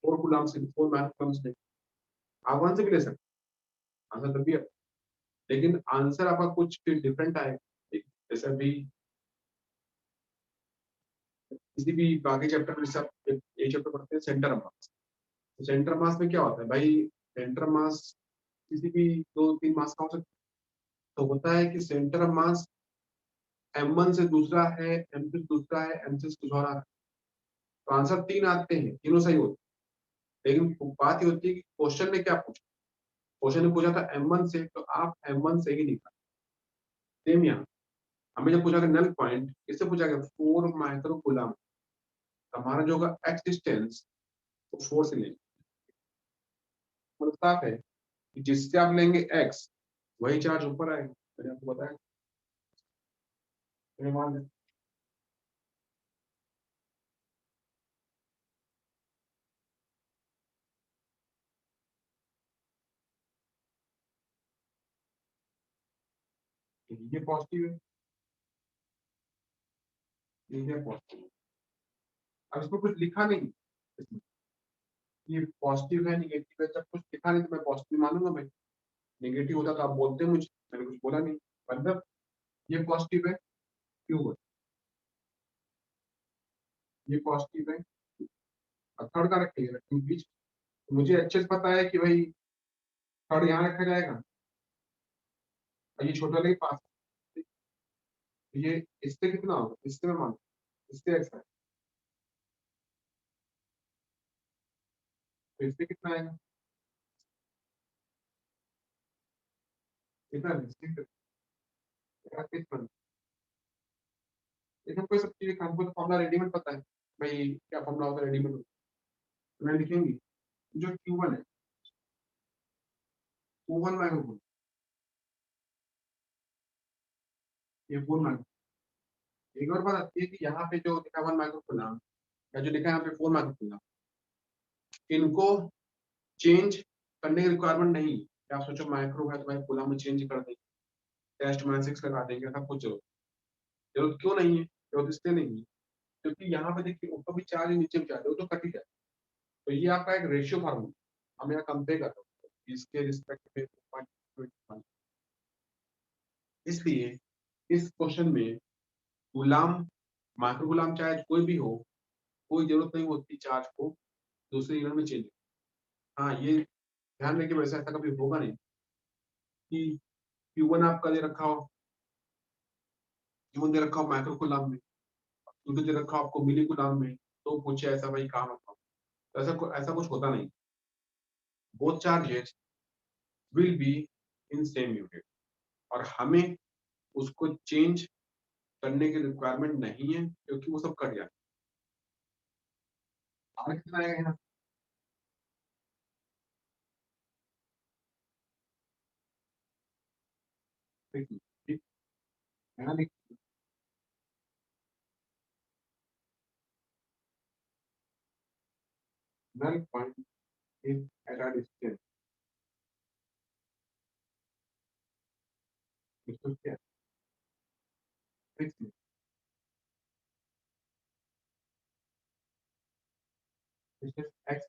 4 कूलम से, 4 मैटर कूलम से। आप वन से भी ले सकते आंसर तब भी है, लेकिन आंसर आपका कुछ डिफरेंट आएगा। जैसे अभी किसी भी बाकी चैप्टर में सब एक चैप्टर पढ़ते हैं सेंटर ऑफ मास। तो सेंटर मास में क्या होता है भाई, सेंटर मास किसी भी 2-3 मास का हो सकता है। तो होता है कि सेंटर ऑफ मास m1 से दूसरा है, m2 से दूसरा है, m6 से कुछ और आ रहा है। तो आंसर 3 आते हैं, तीनों सही होते हैं। लेकिन बात ये होती है कि क्वेश्चन में क्या पूछा, क्वेश्चन ने पूछा था m1 से, तो आप m1 से ही निकाल। सेम यहाँ हमें जब पूछा गया नल पॉइंट, इससे पूछा गया 4 माइक्रो कूलम, हमारा जो होगा x डिस्टेंस वो 4 से लेंगे। मतलब साफ है कि जिससे आप लेंगे x वही चार्ज ऊपर आएगा, मैंने आपको बताया। तो मान लें कि ये पॉजिटिव है, ये पॉजिटिव है। अब इसमें कुछ लिखा नहीं इसमें, ये पॉजिटिव है निगेटिव है, जब कुछ लिखा नहीं तो मैं पॉजिटिव मानूंगा भाई। नेगेटिव होता तो आप बोलते मुझे, मैंने कुछ बोला नहीं। मतलब ये पॉजिटिव है, क्यों है ये पॉजिटिव है, और थर्ड का रखिएगा बीच। मुझे अच्छे से पता है कि भाई थर्ड यहाँ रखा जाएगा और ये छोटा वाले के पास है। तो ये इससे कितना होगा, इससे मैं मानू, इससे ऐसा है, तो इससे कितना आएगा, कितना कितना। लेकिन कोई सब चीजें हमको तो फॉर्मूला रेडीमेड पता है भाई, क्या फॉर्मूला होता है रेडीमेड। तो मैं लिखेंगे जो Q1 है, Q1 माइक्रो, ये 4 माइक्रो। एक और बात आती है कि यहाँ पे जो लिखा 1 माइक्रो कूलम या जो लिखा है यहाँ पे 4 माइक्रो कूलम, इनको चेंज करने की रिक्वायरमेंट नहीं है कि आप सोचो माइक्रो है तो भाई कूलम में चेंज कर देंगे, टेस्ट में 6 लगा देंगे, ऐसा कुछ जरूरत जरूरत क्यों नहीं है, जरूरत इसलिए नहीं है क्योंकि यहाँ पे देखिए ऊपर भी चार्ज नीचे भी चार्ज है, वो तो कट ही जाए। तो ये आपका एक रेशियो फार्मूला हम यहाँ कंपेयर कर रहे हैं इसके रिस्पेक्ट में 0.21। इसलिए इस क्वेश्चन में गुलाम माइक्रो गुलाम चाहे कोई भी हो, कोई जरूरत नहीं होती चार्ज को दूसरे यूनिट में चेंज। हाँ ये ध्यान रखिए वैसा ऐसा कभी होगा नहीं कि Q1 आपका दे रखा हो, Q1 दे रखा हो माइक्रो गुलाम में, Q2 दे रखा हो आपको मिली गुलाम में, तो पूछे ऐसा भाई कहाँ रखा हो। तो ऐसा कुछ होता नहीं। Both charges will be in same unit और हमें उसको चेंज करने की रिक्वायरमेंट नहीं है क्योंकि वो सब कट जाए। आगे कितना आएगा यहाँ, देखिए ठीक, यहाँ देखिए null point is at a distance, इसको क्या fix है। Distance x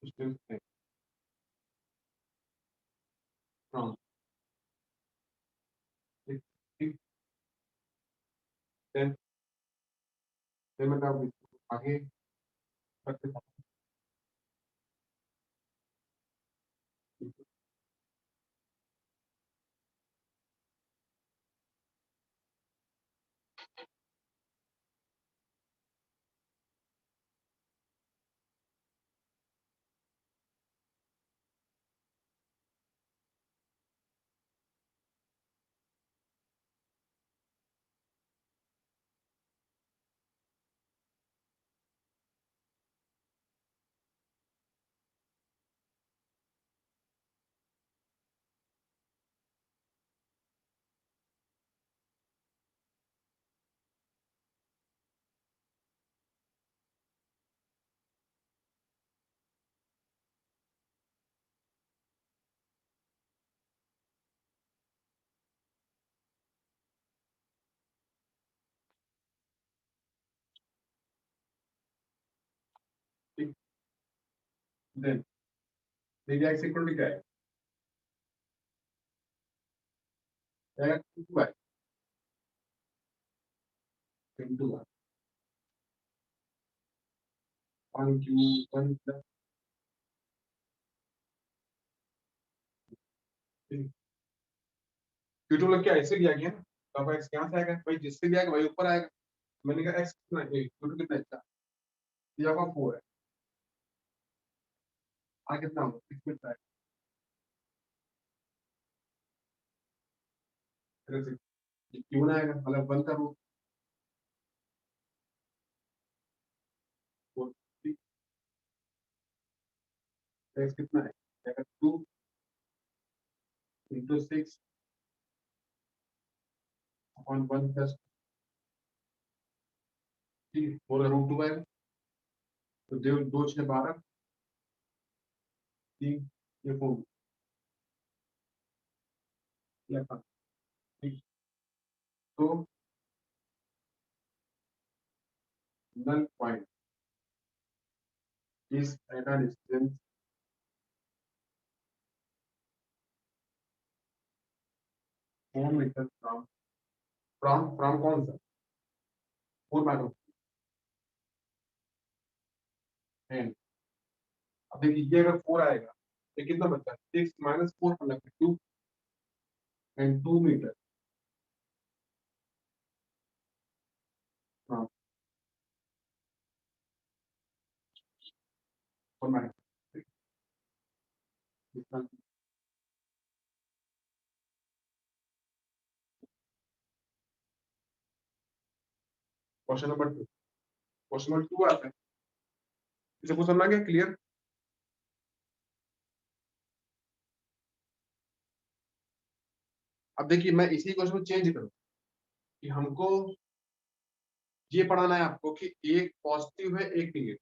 distance x from ठीक ठीक देन मतलब आगे बढ़ते हैं। ठीक then media x equal to क्या है क्या 2y into 1 q 1 plus q2 लग क्या ऐसे लिया गया ना तो अब x कहाँ से आएगा भाई जिससे भी आएगा वही ऊपर आएगा मैंने कहा x कितना है q2 कितना है ये आपका 4 है आ कितना होगा 6 मिनट है फिर से क्यों ना आएगा मतलब 1 का रूट 4 x कितना है आएगा 2 into 6 upon 1 plus ठीक है 4 का रूट 2 आएगा तो दो 2 6 12 3 ये 4 ये था ठीक तो नल point is at a distance four metre from from कौन सा 4 माइक्रो एंड अब देखिए ये अगर 4 आएगा तो कितना बचता है 6 माइनस 4 मतलब 2 एंड 2 मीटर हाँ 4 micro question number 2 question number 2 आता है इसे कुछ समझ गया क्लियर अब देखिए मैं इसी क्वेश्चन को चेंज करूँ कि हमको ये पढ़ाना है आपको कि एक पॉजिटिव है एक निगेटिव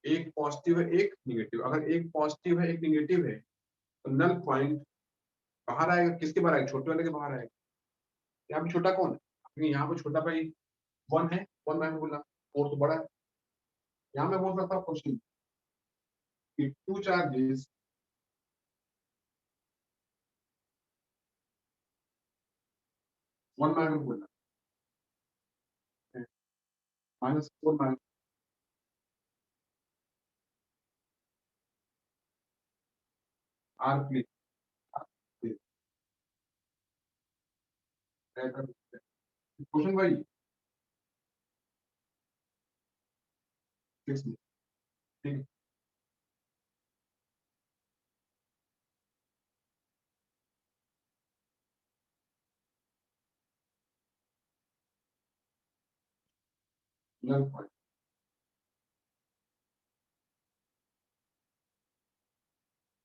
एक पॉजिटिव है एक निगेटिव अगर एक पॉजिटिव है एक निगेटिव है तो नल पॉइंट बाहर आएगा किसके बाहर आएगा छोटे वाले के बाहर आएगा यहाँ पे छोटा कौन है क्योंकि यहाँ पे छोटा भाई 1 है 1 मैंने बोला 4 तो बड़ा है यहाँ मैं बोल सकता हूँ क्वेश्चन कि 2 चार्जेस वन मैंने बोला -4 मैंने आर प्लेट क्वेश्चन भाई 6 में ठीक है नल पॉइंट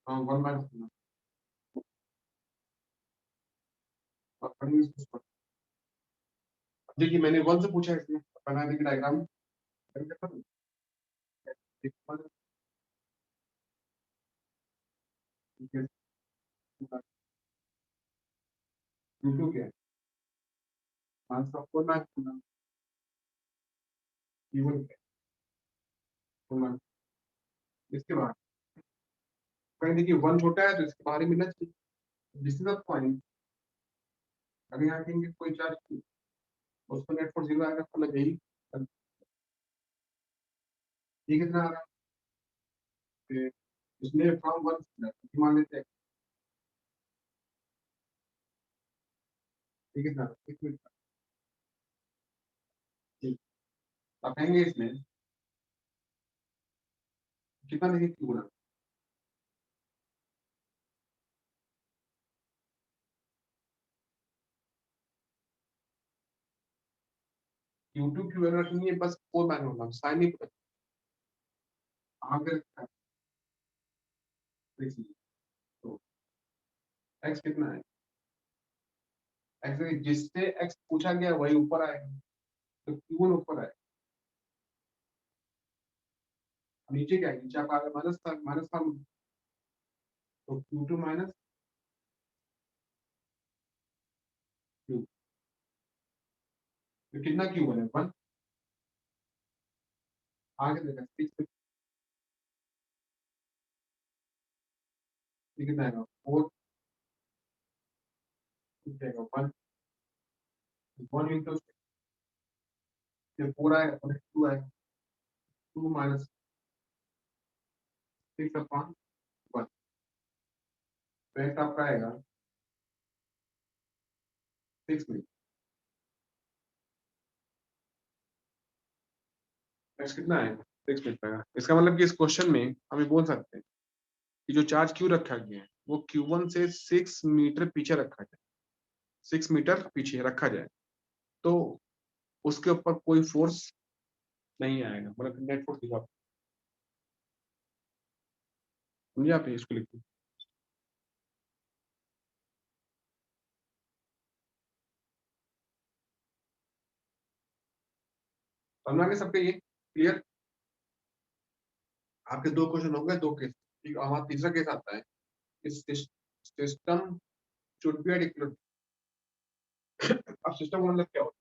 हाँ 1 मैंने देखिए मैंने 1 से पूछा है इसमें बना देखिए डायग्राम यूट्यूब क्या है आंसर आपको ना Q1 है। इसके बाद कहीं देखिए 1 छोटा है तो इसके बाहर ही मिलना चाहिए, दिस इज द पॉइंट। अगर यहाँ कहेंगे कोई चार्ज Q, उसको नेट फोर्स 0 आएगा, मतलब यही ये कितना आ रहा है, इसमें फ्रॉम 1 मान लेते हैं ये कितना, 1 मिनट ठीक। आप कहेंगे इसमें कितना देखिए Q गुना Q2 Q रखनी है, बस 4 मैन होगा, साइन नहीं पता आगे रखा है। देखिए तो x कितना है, x जिससे x पूछा गया वही ऊपर आएगा, तो Q1 ऊपर आएगा। नीचे क्या है, नीचे आप आगे माइनस का, तो Q2 माइनस Q, तो कितना Q1 है, 1। आगे देखा 6 कितना आएगा, 4 जाएगा 1, 1 इंटू 4 आएगा, और 2 आएगा, 2 माइनस 6 अपॉन 1, तो x आपका आएगा 6 में, x कितना आएगा 6 में पाएगा। इसका मतलब कि इस क्वेश्चन में हम ये बोल सकते हैं कि जो चार्ज Q रखा गया है वो Q1 से 6 मीटर पीछे रखा जाए, 6 मीटर पीछे रखा जाए, तो उसके ऊपर कोई फोर्स नहीं आएगा, मतलब नेट फोर्स दिखा, समझे आप, इसको लिखिए। समझ आ गया सबके, ये क्लियर। आपके 2 क्वेश्चन हो गए, 2 केस। ठीक, हमारा तीसरा केस आता है, इस system should be at equilibrium. अब सिस्टम का मतलब क्या होता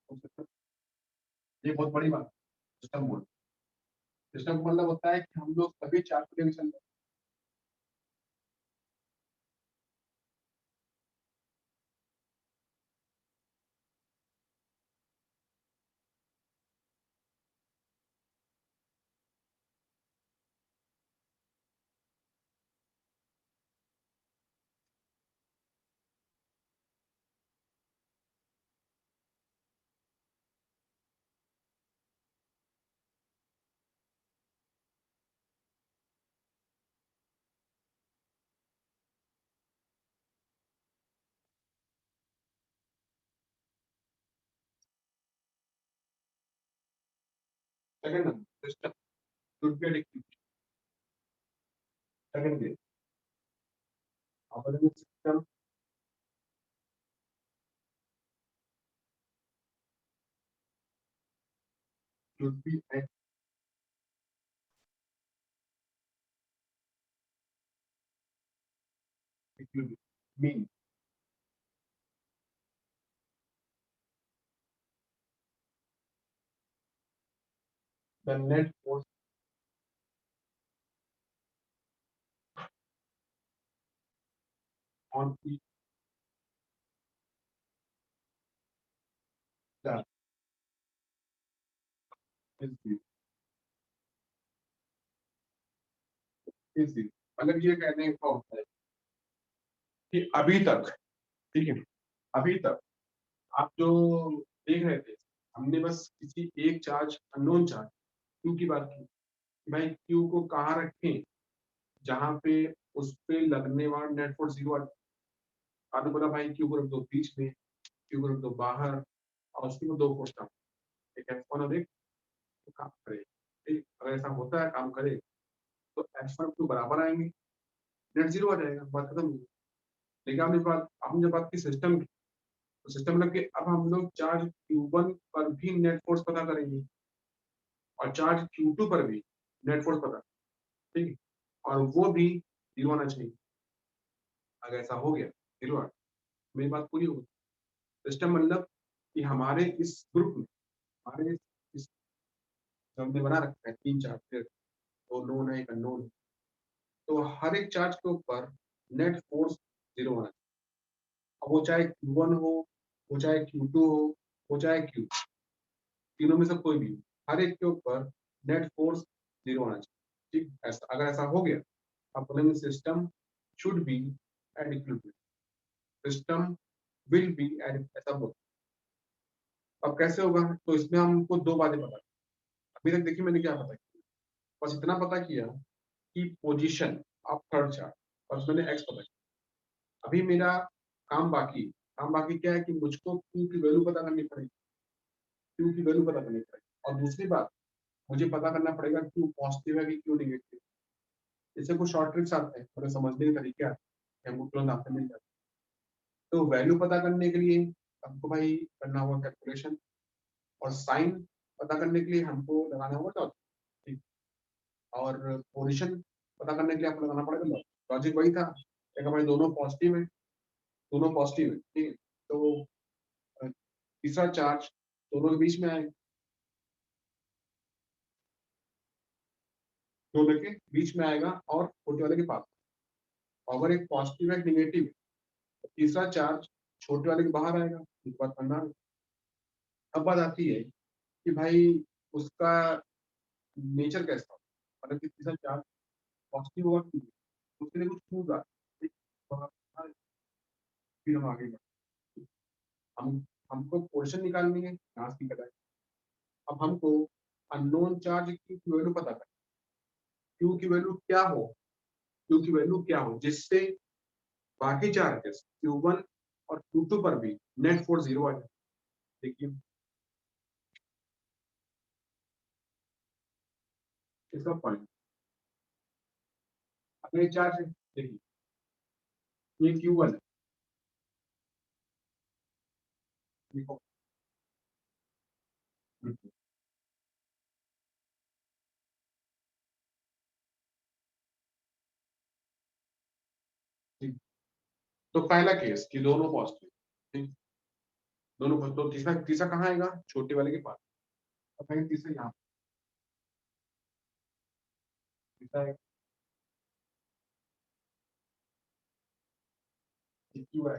है, ये बहुत बड़ी बात है। सिस्टम बोल, सिस्टम का मतलब होता है कि हम लोग सभी 4 को लेकर चल रहे हैं। Second number, system should be at equilibrium. Second case, आप बोलेंगे system should be at equilibrium, mean the net force on each charge is zero. मतलब ये कहने का होता है कि अभी तक, ठीक है, अभी तक आप जो देख रहे थे, हमने बस किसी एक चार्ज, अननोन चार्ज Q की बात की, कि भाई Q को कहाँ रखें जहां पे उस पे लगने वाला नेट फोर्स 0 आ। आपने बोला भाई Q को रख दो बीच में, Q को रख दो बाहर, और उसकी में 2 फोर्स काम, एक F1 और एक तो काम करे। ठीक, अगर ऐसा होता है काम करे तो F1 Q बराबर आएंगे, नेट 0 आ जाएगा, बात खत्म हुई। लेकिन आपने जब बात की सिस्टम की, तो सिस्टम मतलब कि अब हम लोग चार्ज Q1 पर भी नेट फोर्स पता करेंगे और चार्ज Q2 पर भी नेट फोर्स पता, ठीक है, और वो भी 0 आना चाहिए। अगर ऐसा हो गया 0 आ, मेरी बात पूरी होगी। सिस्टम मतलब कि हमारे इस ग्रुप में, हमारे इस जो हमने बना रखा है 3 चार्ज, फिर 2 नोन है, 1 अननोन है। तो हर एक चार्ज के ऊपर नेट फोर्स 0 होना चाहिए। अब वो चाहे Q1 हो, वो चाहे Q2 हो चाहे Q, तीनों में से कोई भी हो, हर एक के ऊपर नेट फोर्स 0 होना चाहिए। ठीक, ऐसा अगर ऐसा हो गया, आप बोलेंगे system should be at equilibrium, system will be at, ऐसा बोल। अब कैसे होगा? तो इसमें हमको 2 बातें पता। अभी तक देखिए मैंने क्या पता किया, बस इतना पता किया कि पोजीशन ऑफ थर्ड चार्ज, बस मैंने एक्स पता किया। अभी मेरा काम बाकी क्या है कि मुझको Q की वैल्यू पता करनी पड़ेगी, Q की वैल्यू पता करनी पड़ेगी। और दूसरी बात, मुझे पता करना पड़ेगा Q पॉजिटिव है कि Q नेगेटिव। इससे कुछ शॉर्ट ट्रिक्स आते हैं, थोड़े समझने के तरीके आते हैं, हमको तुरंत आपसे मिल जाते हैं। तो वैल्यू पता करने के लिए हमको भाई करना होगा कैलकुलेशन, और साइन पता करने के लिए हमको लगाना होगा डॉट। ठीक, और पोजीशन पता करने के लिए आपको लगाना पड़ेगा लॉजिक। लॉजिक वही था, देखा भाई दोनों पॉजिटिव है, दोनों पॉजिटिव है। ठीक है, तो तीसरा चार्ज दोनों के बीच में आएगा, दोनों के बीच में आएगा और छोटे वाले के पास। अगर एक पॉजिटिव है, एक निगेटिव है, तो तीसरा चार्ज छोटे वाले के बाहर आएगा। इस बात करना है। अब बात आती है कि भाई उसका नेचर कैसा हो, मतलब कि तीसरा चार्ज पॉजिटिव होगा कि नहीं, उसके लिए कुछ क्लूज आ, फिर हम आगे बढ़ते हैं। हम हमको पोजीशन निकालनी है, घास की कटाई। अब हमको अननोन चार्ज की वैल्यू पता करनी, क्यू की वैल्यू क्या हो, क्यू की वैल्यू क्या हो जिससे बाकी चार्जेस Q1 और Q2 पर भी नेट फोर्स 0 आ जाए। देखिए इसका पॉइंट, अगले चार्ज है, देखिए ये Q1 है, देखो ठीक। तो पहला केस कि दोनों पॉजिटिव, ठीक, दोनों positive। तो तीसरा तीसरा कहाँ आएगा? छोटे वाले के पास। अब कहेंगे तीसरा यहाँ, तीसरा है Q है,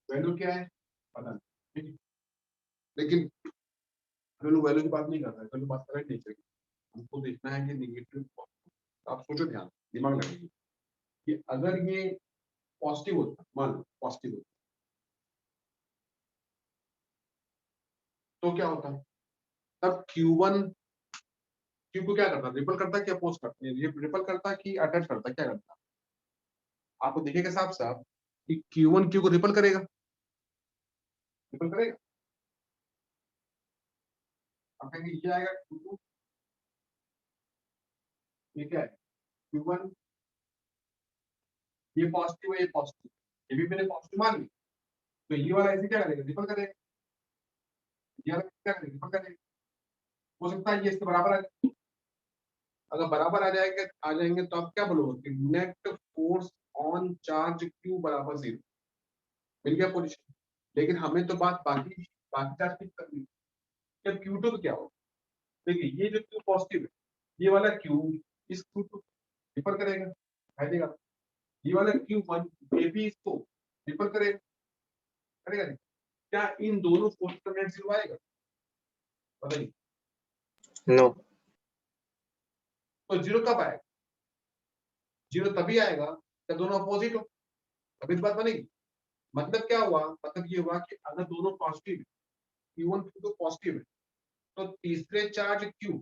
वैल्यू क्या है पता नहीं, ठीक है? लेकिन वैल्यू की बात नहीं कर रहा है, वैल्यू बात कर रहे हैं नेचर की। हमको देखना है कि निगेटिव, आप सोचो, ध्यान दिमाग लगाइए कि अगर ये पॉजिटिव होता, मान लो पॉजिटिव होता, तो क्या होता है? तब Q1 Q को क्या करता, रिपल करता कि अपोज करता है? ये रिपल करता कि अटैच करता, क्या करता? आपको दिखेगा साफ साफ कि Q1 Q को रिपल करेगा, रिपल करेगा। आप कहेंगे ये आएगा Q2, ये क्या है Q1, ये पॉजिटिव है, ये पॉजिटिव, ये भी मैंने पॉजिटिव मान ली, तो ये वाला ऐसे क्या करेगा, रिपल करेगा। ये वाला क्या करेगा, रिपल करेगा। हो सकता है ये इसके बराबर आ जाए। अगर बराबर आ जाएंगे तो आप क्या बोलोगे कि net force on charge Q बराबर 0, मिल गया पोजीशन। लेकिन हमें तो बात बाकी बाकी चार्ज की करनी है। जब Q2 तो क्या होगा? देखिए ये जो Q पॉजिटिव है, ये वाला Q इस Q2 रिपर करेगा, दिखाई देगा। ये वाला Q1 ये भी इसको रिपर करेगा, करेगा नहीं? क्या इन दोनों फोर्स का नेट 0 आएगा? बताइए। No. तो 0 कब आएगा? 0 तभी आएगा जब दोनों अपोजिट हो, तभी तो बात बनेगी। मतलब क्या हुआ? मतलब ये हुआ कि अगर दोनों पॉजिटिव है, Q1 Q2 पॉजिटिव है, तो तीसरे चार्ज Q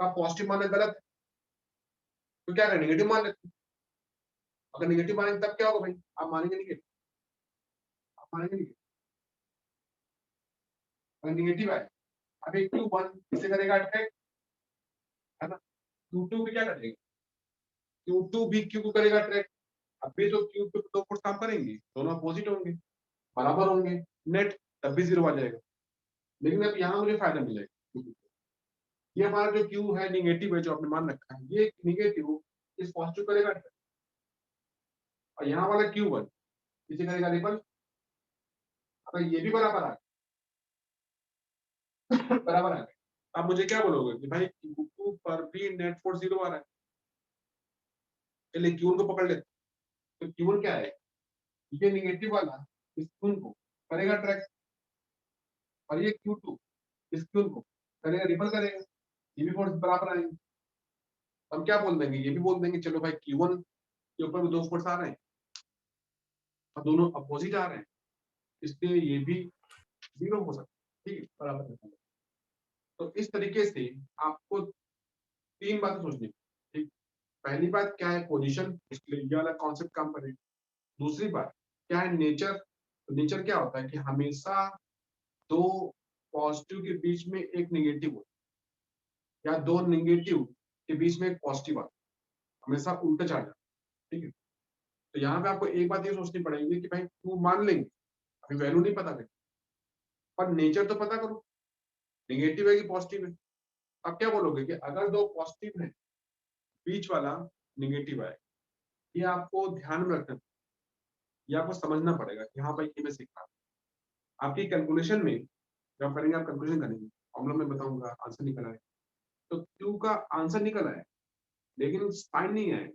का पॉजिटिव मानना गलत है, तो क्या करें, नेगेटिव मान लेते हैं। अगर नेगेटिव मानेंगे तब क्या होगा भाई? आप मानेंगे नेगेटिव, आप मानेंगे नेगेटिव। अगर नेगेटिव आए, अभी Q1 इसे करेगा अट्रैक्ट, है ना? Q2 भी क्या करेगा? Q2 भी Q को करेगा अट्रैक्ट। अब भी तो Q पे दो फोर्स काम करेंगे, दोनों अपोजिट होंगे, बराबर होंगे, नेट तब भी 0 आ जाएगा। लेकिन अब यहाँ मुझे फायदा मिलेगा, ये हमारा जो Q है निगेटिव है, जो आपने मान रखा है, ये निगेटिव इस पॉजिटिव करेगा attract। और यहाँ वाला Q1 इसे करेगा रिपल। अगर ये भी बराबर आ गया बराबर आ गया, आप मुझे क्या बोलोगे कि भाई Q2 पर भी नेट फोर्स 0 आ रहा है, चलिए Q1 को पकड़ लेते। तो Q1 क्या है, ये निगेटिव वाला इस Q1 को करेगा ट्रैक, और ये Q2 इस Q1 को करेगा, रिपल करेगा, ये भी फोर्स बराबर आएंगे। हम क्या बोल देंगे, ये भी बोल देंगे चलो भाई Q1 के ऊपर भी दो फोर्स आ रहे हैं और दोनों अपोजिट आ रहे हैं, इसलिए ये भी 0 हो सकता है, ठीक है, बराबर है। तो इस तरीके से आपको 3 बातें सोचनी, ठीक। पहली बात क्या है, पोजीशन, इसके लिए ये वाला कॉन्सेप्ट काम करेगा। दूसरी बात क्या है, नेचर। तो नेचर क्या होता है कि हमेशा दो पॉजिटिव के बीच में एक नेगेटिव हो, या दो नेगेटिव के बीच में एक पॉजिटिव आता, हमेशा उल्टा चल जाता, ठीक है। तो यहाँ पे आपको एक बात ये सोचनी पड़ेगी कि भाई तू मान लेंगे, अभी वैल्यू नहीं पता करें, पर नेचर तो पता करो, नेगेटिव है कि पॉजिटिव है। आप क्या बोलोगे कि अगर दो पॉजिटिव है, बीच वाला नेगेटिव है, ये आपको ध्यान में रखना, ये आपको समझना पड़ेगा कि हाँ भाई ये मैं सीख रहा हूँ। आपकी कैलकुलेशन में जब करेंगे, आप कैलकुलेशन करेंगे, फॉर्मूला में बताऊंगा, आंसर निकल आए, तो Q का आंसर निकल आए, लेकिन साइन नहीं आए,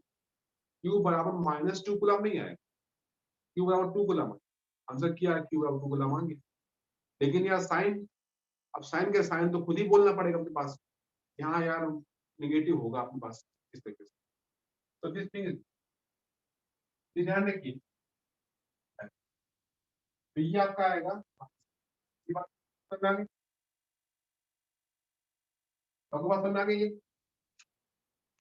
Q बराबर -2 कूलम नहीं आए, Q बराबर 2 कूलम, आंसर किया है Q बराबर 2 कूलम आ गया। लेकिन यार साइन, अब साइन के साइन तो खुद ही बोलना पड़ेगा अपने पास, यहाँ यार निगेटिव होगा आपके पास इस तरीके से। तो दिस मींस, ध्यान रखिए, तो ये आपका आएगा, ये बात समझ में आ गई, आपको बात समझ में आ गई है,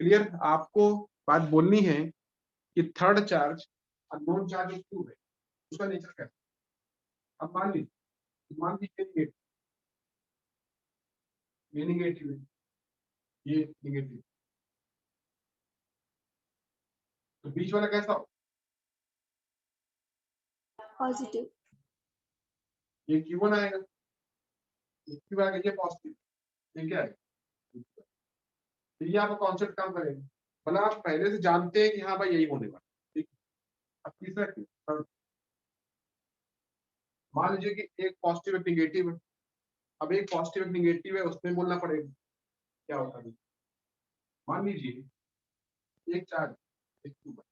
क्लियर। आपको बात बोलनी है कि third charge unknown charge Q है, उसका नेचर क्या है। अब मान लीजिए ये नेगेटिव है, ये नेगेटिव, तो बीच वाला कैसा हो, पॉजिटिव, ये Q1 आएगा, ये Q आएगा, ये पॉजिटिव, ये क्या है, तो ये आपका कॉन्सेप्ट काम करेगा, मतलब आप पहले से जानते हैं कि हाँ भाई यही होने वाला, ठीक। अब तीसरा third, मान लीजिए कि एक पॉजिटिव एक निगेटिव है, अब एक पॉजिटिव एक निगेटिव है, उसमें बोलना पड़ेगा क्या होता है। मान लीजिए एक चार्ज एक Q1,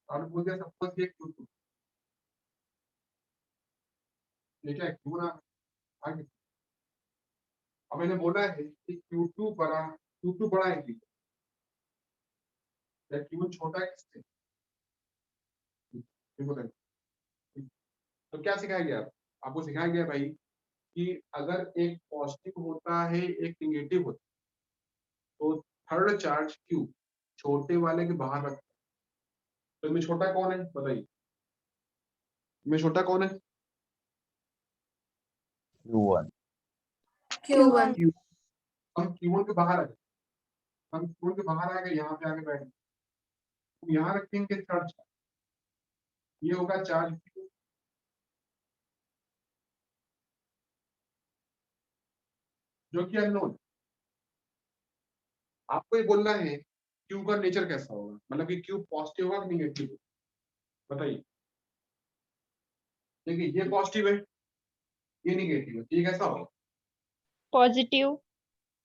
और बोल दिया सपोज ये Q2, ये क्या है, Q1 आगे। अब मैंने बोला है कि Q2 बड़ा है Q1, या Q1 छोटा है किससे, ये बोला। तो क्या सिखाया गया, आपको सिखाया गया भाई कि अगर एक पॉजिटिव होता है एक निगेटिव होता है, तो थर्ड चार्ज Q छोटे वाले के बाहर रखता है। तो इनमें छोटा कौन है बताइए, इनमें छोटा कौन है, Q1. Q1. हम Q1 के बाहर आ गए, हम Q1 के बाहर आ गए, यहाँ पे आके बैठ गए, तो यहाँ रखेंगे थर्ड चार्ज, ये होगा चार्ज Q, जो कि अननोन। आपको ये बोलना है Q का नेचर कैसा होगा, मतलब कि Q पॉजिटिव होगा कि निगेटिव, बताइए। देखिए ये पॉजिटिव है, ये निगेटिव है, तो ये कैसा होगा, पॉजिटिव, हाँ,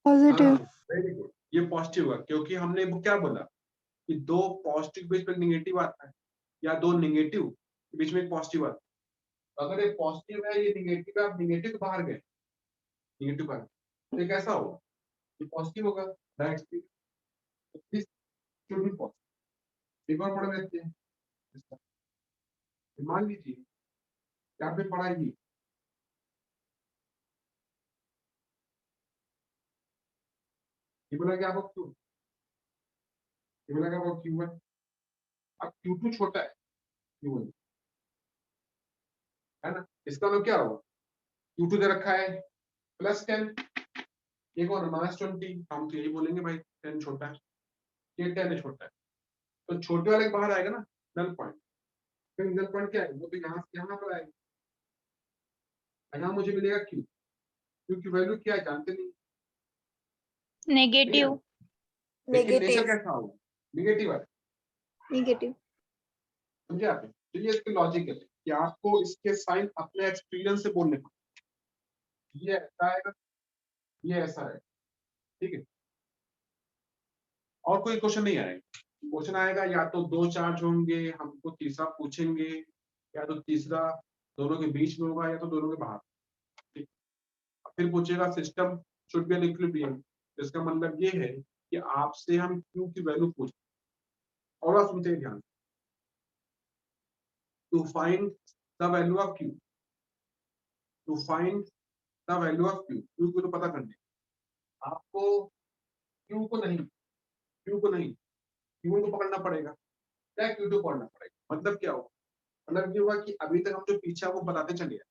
पॉजिटिव, वेरी गुड, ये पॉजिटिव होगा, क्योंकि हमने वो क्या बोला कि दो पॉजिटिव के बीच में निगेटिव आता है, या दो निगेटिव के बीच में एक पॉजिटिव आता है। अगर एक पॉजिटिव है ये निगेटिव है, आप निगेटिव के बाहर गए, निगेटिव बाहर, तो ये कैसा होगा, ये पॉजिटिव होगा, direct. This should be positive. एक और पढ़ लेते हैं इसका। मान लीजिए कि आपने पढ़ा ये बोला कि आपको क्यू, ये बोला कि आपको Q1, अब Q2 छोटा है Q1, है ना, इसका मतलब क्या होगा, Q2 दे रखा है +10, एक और -20, हम तो यही बोलेंगे भाई 10 छोटा है, ये 10 है छोटा है, तो छोटे वाले के बाहर आएगा ना नल पॉइंट, फिर नल पॉइंट क्या है, वो तो यहाँ से यहाँ पर आएगा, यहाँ मुझे मिलेगा Q, Q की वैल्यू क्या है जानते नहीं, नेगेटिव, लेकिन नेचर Negative. कैसा होगा, निगेटिव है, नेगेटिव, समझे आपने। तो ये इसके लॉजिक है कि आपको इसके साइन अपने एक्सपीरियंस से बोलने पड़े। ये ऐसा है, ये ऐसा है, ठीक है। और कोई क्वेश्चन नहीं आएगा। क्वेश्चन आएगा या तो 2 चार्ज होंगे, हमको तीसरा पूछेंगे, या तो तीसरा दोनों के बीच में होगा, या तो दोनों के बाहर, ठीक। फिर पूछेगा system should B an equilibrium. इसका मतलब ये है कि आपसे हम क्यू की वैल्यू पूछ, और आप सुनते हैं ध्यान, to find the value of q, to find the value of q, q को तो पता करने, आपको क्यू को नहीं, क्यू को नहीं, क्यू को पकड़ना पड़ेगा, क्या क्यू को पकड़ना पड़ेगा। मतलब क्या होगा, मतलब ये हुआ कि अभी तक हम जो पीछे आपको बताते चले आए,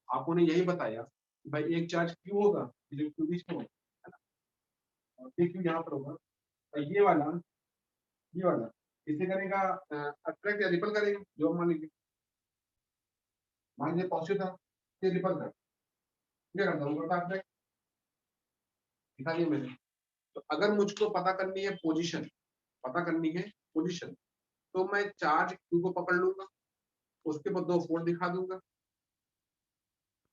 आपने यही बताया कि भाई एक चार्ज क्यू होगा, जो क्यू बीच में होगा, है ना, और ये क्यू यहाँ पर होगा, और ये वाला इसे करेगा अट्रैक्ट या रिपल करेगा, जो मान लीजिए पॉजिटिव था, ये रिपल कर, क्या करता हूँ अट्रैक्ट, दिखा दिया मैंने। तो अगर मुझको पता करनी है पोजीशन, पता करनी है पोजीशन, तो मैं चार्ज क्यू को पकड़ लूंगा, उसके बाद 2 फोर्स दिखा दूंगा,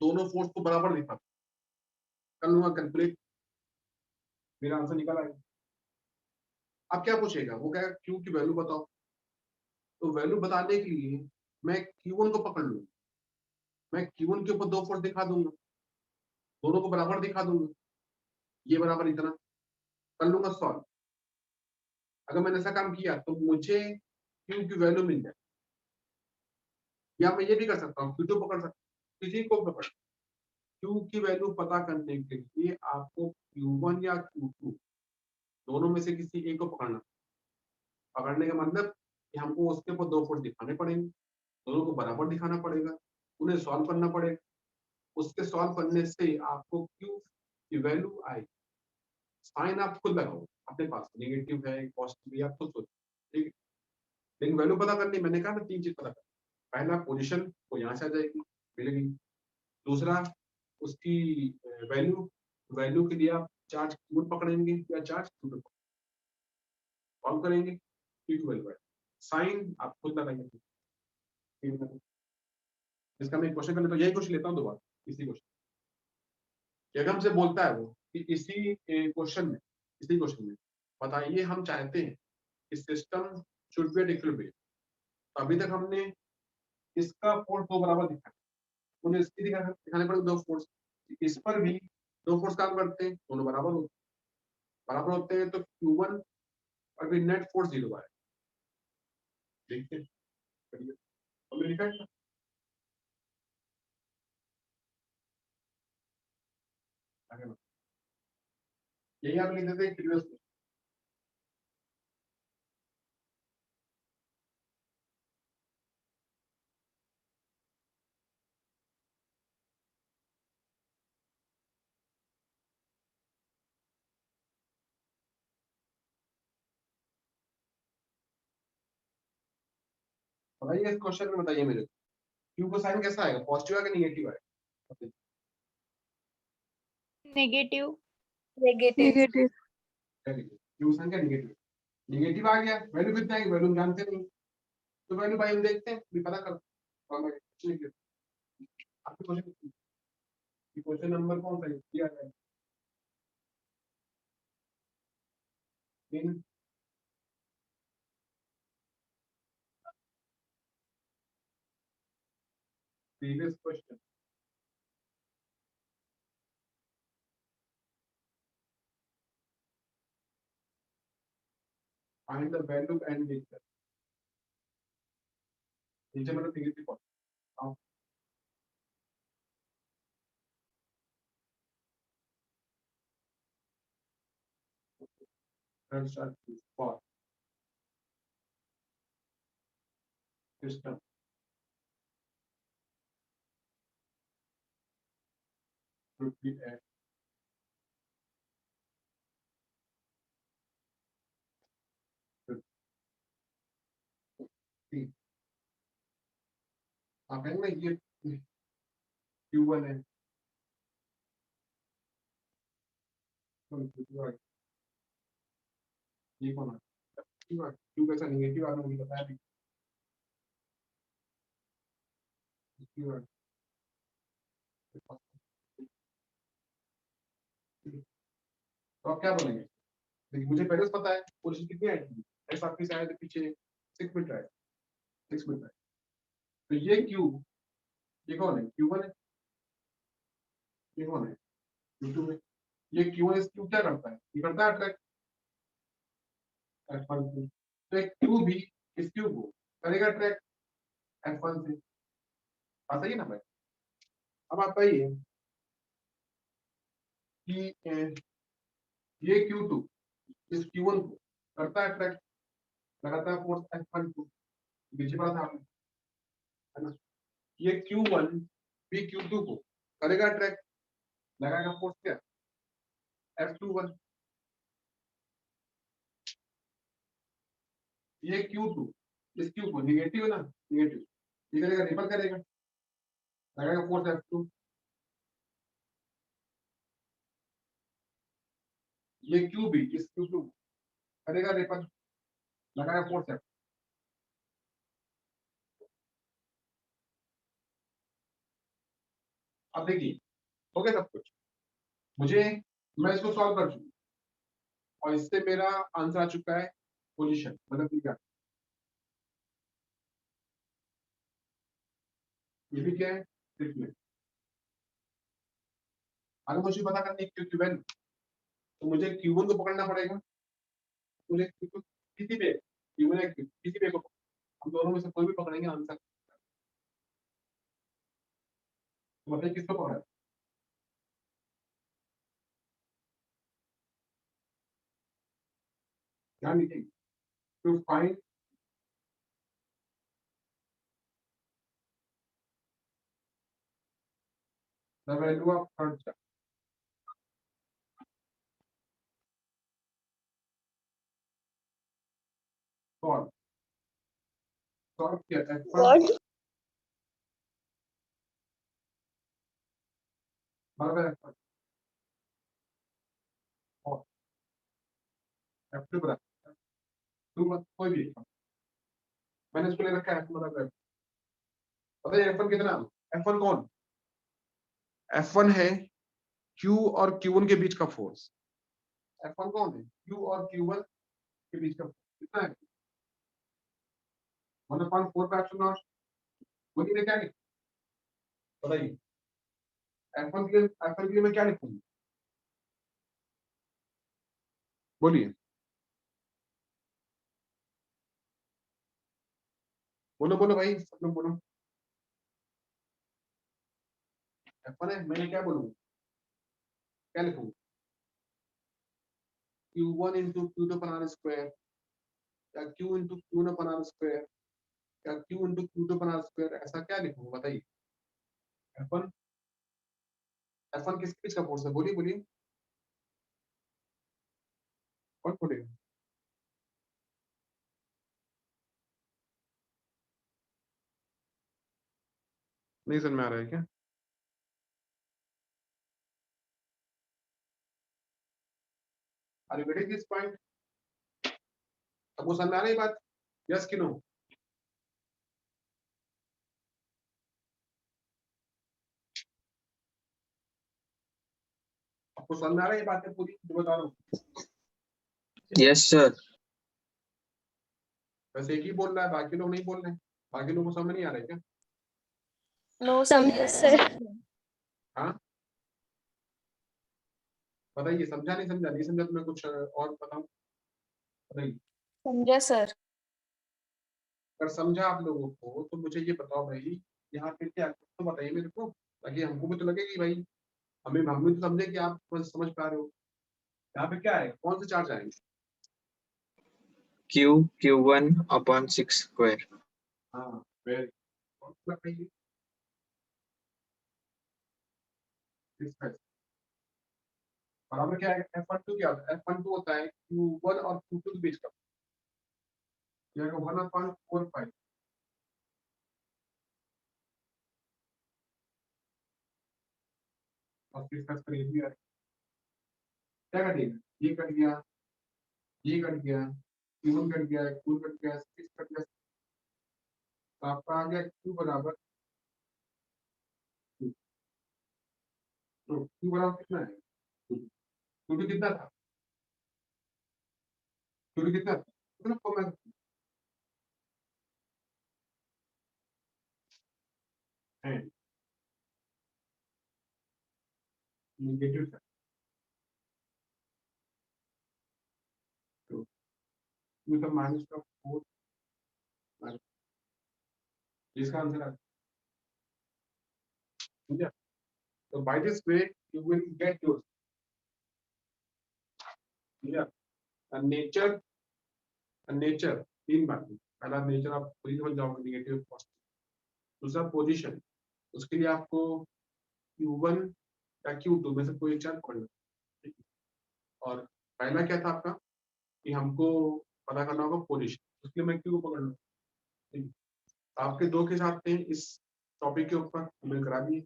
दोनों फोर्स को बराबर दिखा कर लूंगा कैलकुलेट, मेरा आंसर निकल आएगा। अब क्या पूछेगा, वो कहेगा क्यू की वैल्यू बताओ, तो वैल्यू बताने के लिए मैं Q1 को पकड़ लूंगा, मैं Q1 के ऊपर 2 फोर्स दिखा दूंगा, दोनों को बराबर दिखा दूंगा, ये बराबर इतना, कर लूंगा सॉल्व। अगर मैंने ऐसा काम किया तो मुझे Q की वैल्यू मिल जाए, या मैं ये भी कर सकता हूँ Q2 पकड़ सकता हूँ, किसी को पकड़, Q की वैल्यू पता करने के लिए आपको Q1 या Q2 दोनों में से किसी एक को पकड़ना, पकड़ने का मतलब कि हमको उसके ऊपर 2 फोर्स दिखाने पड़ेंगे, दोनों को बराबर दिखाना पड़ेगा, उन्हें सॉल्व करना पड़ेगा, उसके सॉल्व करने से आपको क्यू की वैल्यू आएगी। साइन आप खुद लगाओ अपने पास, नेगेटिव है पॉजिटिव है आप खुद सोचो, ठीक है। लेकिन वैल्यू पता करनी, मैंने कहा ना 3 चीज पता करनी, पहला पोजीशन वो यहाँ से आ जाएगी, मिलेगी, दूसरा उसकी वैल्यू, वैल्यू के लिए आप चार्ज क्यू पकड़ेंगे या चार्ज क्यू सॉल्व करेंगे, क्यू की वैल्यू, साइन आप खुद लगाएंगे। इसका मैं क्वेश्चन कर लेता हूँ, यही क्वेश्चन लेता हूँ दोबारा, इसी क्वेश्चन अगर हमसे बोलता है वो कि इसी क्वेश्चन में, इसी क्वेश्चन में बताइए हम चाहते हैं कि system should be at equilibrium, तो अभी तक हमने इसका फोर्स 2 बराबर दिखा, उन्हें इसकी दिखाने पड़े 2 फोर्स, इस पर भी 2 फोर्स काम करते हैं, दोनों बराबर होते हैं, तो Q1 और भी नेट फोर्स 0 आए, देखते हैं, चलिए हमने लिखा है, आगे बढ़ो। यही आप लिख देते हैं प्रीवियस, बताइए इस क्वेश्चन में, बताइए मेरे को क्यू को साइन कैसा आएगा, पॉजिटिव आएगा नेगेटिव आएगा, negative. Negative. Negative. Q sign का नेगेटिव, नेगेटिव आ गया, वैल्यू कितना है, वैल्यू हम जानते नहीं, तो वैल्यू भाई हम देखते हैं, भी पता कर, और मैं कुछ नहीं किया। आपके क्वेश्चन, क्वेश्चन नंबर कौन सा है, दिया है in previous question, find the value and nature, नीचे मतलब नेगेटिव कौन, हां third start for system should be at T, आप कहेंगे ना ये Q1 है, तो Q2 ये कौन है, Q कैसा नेगेटिव आना मुझे बताया नहीं, तो आप क्या बोलेंगे? देखिए मुझे पहले से पता है पोजीशन कितनी आएगी, एक्स आपके से आए थे पीछे 6 मीटर है, 6 मीटर है। तो ये क्यू, ये कौन है? Q1 है। ये कौन है? Q2 है। ये Q1 इस क्यू क्या करता है? ये करता है अट्रैक्ट F1 से। तो एक क्यू भी इस क्यू को करेगा अट्रैक्ट F1 से। आता ही ना भाई। अब आता ही है कि ये Q2 इस Q1 को करता है अट्रैक्ट, लगाता है फोर्स F1 को, पीछे पड़ा था आपने, है ना? ये Q1 भी Q2 को करेगा अट्रैक्ट, लगाएगा फोर्स क्या? F21। ये Q2 इस Q को निगेटिव है ना, निगेटिव, ये करेगा रिपल करेगा, लगाएगा फोर्स F2। ये Q भी इस Q2 को करेगा रिपल, लगाएगा फोर्स F। अब देखिए हो गया सब कुछ, मैं इसको सॉल्व कर चुका और इससे मेरा आंसर आ चुका है पोजीशन, मतलब क्या, ये भी क्या है ट्रीटमेंट। अगर मुझे पता करना है Q1 तो मुझे Q1 को पकड़ना पड़ेगा, मुझे किसी पे Q1 है किसी पे को, हम दोनों में से कोई भी पकड़ेंगे आंसर। तो बताइए किसको पकड़ा? ध्यान दीजिए, to find the value of third charge. Solve solve किया F1 What? बराबर F1 और F2 बराबर F2 कोई भी एक। मैंने इसको ले रखा है F1 बराबर। पता है F1 कितना? F1 कौन? F1 है Q और Q1 के बीच का फोर्स। F1 कौन है? Q और Q1 के बीच का फोर्स कितना है? 1/4 बोलिए मैं क्या लिखूं? बताइए F1 के लिए मैं क्या लिखूंगा? बोलिए, बोलो बोलो भाई, सब लोग बोलो। F1 है, मैंने क्या बोलूंगा, क्या लिखूंगा? Q1 इंटू Q2 पर आर स्क्वायर, या Q इंटू Q1 पर आर स्क्वायर, या Q इंटू Q2 पर आर स्क्वायर, ऐसा क्या लिखूंगा बताइए? F1 F1 किस बीच का फोर्स है? बोलिए बोलिए, कौन बोलेगा? नहीं समझ में आ रहा है क्या? Are you getting this point? आपको समझ में आ रही बात? यस कि नो? आपको समझ में आ रही है बातें पूरी जो बता रहा हूँ? Yes, sir. वैसे एक ही बोल रहा है, बाकी लोग नहीं बोल रहे हैं। बाकी लोगों को समझ में नहीं आ रहा है क्या? No, समझा सर। हाँ बताइए, समझा नहीं समझा? नहीं समझा तो मैं कुछ और बताऊं? बताइए। समझा सर। अगर समझा आप लोगों को तो मुझे ये बताओ भाई, यहाँ पे क्या तो बताइए मेरे को, ताकि हमको भी तो लगे कि भाई हम भी तो समझे कि आप समझ पा रहे हो। यहाँ पे क्या है, कौन से चार्ज आएंगे? Q1 upon 6 square. हाँ वेरी, कौन सा बताइए? बराबर क्या है F12? क्या होता है F12? होता है Q1 और Q2 के बीच का, यह 1/4 और फिर कट कर ये भी है। क्या कटेगा? ये कट गया, ये कट गया, Q1 कट गया, Q कट गया, 6 कट गया, तो आपका आ गया Q बराबर तो Q बराबर कितना है? Q2 कितना था? Q2 कितना था? मतलब फॉर्मूला है नेगेटिव था, तो Q का माइनस का 4 इसका आंसर है, समझा? तो by this way you will get your, समझा? नेचर, नेचर तीन बातें, पहला नेचर आप खुद ही समझ जाओगे, नेगेटिव पॉजिटिव। दूसरा पोजीशन, उसके लिए आपको Q1 या Q2 में से कोई एक चार्ट पढ़ना, ठीक है? और पहला क्या था आपका कि हमको पता करना होगा पोजीशन, उसके लिए मैं Q को पकड़ लूँ, ठीक है? आपके दो केस आते हैं इस टॉपिक के ऊपर, हमने करा दिए।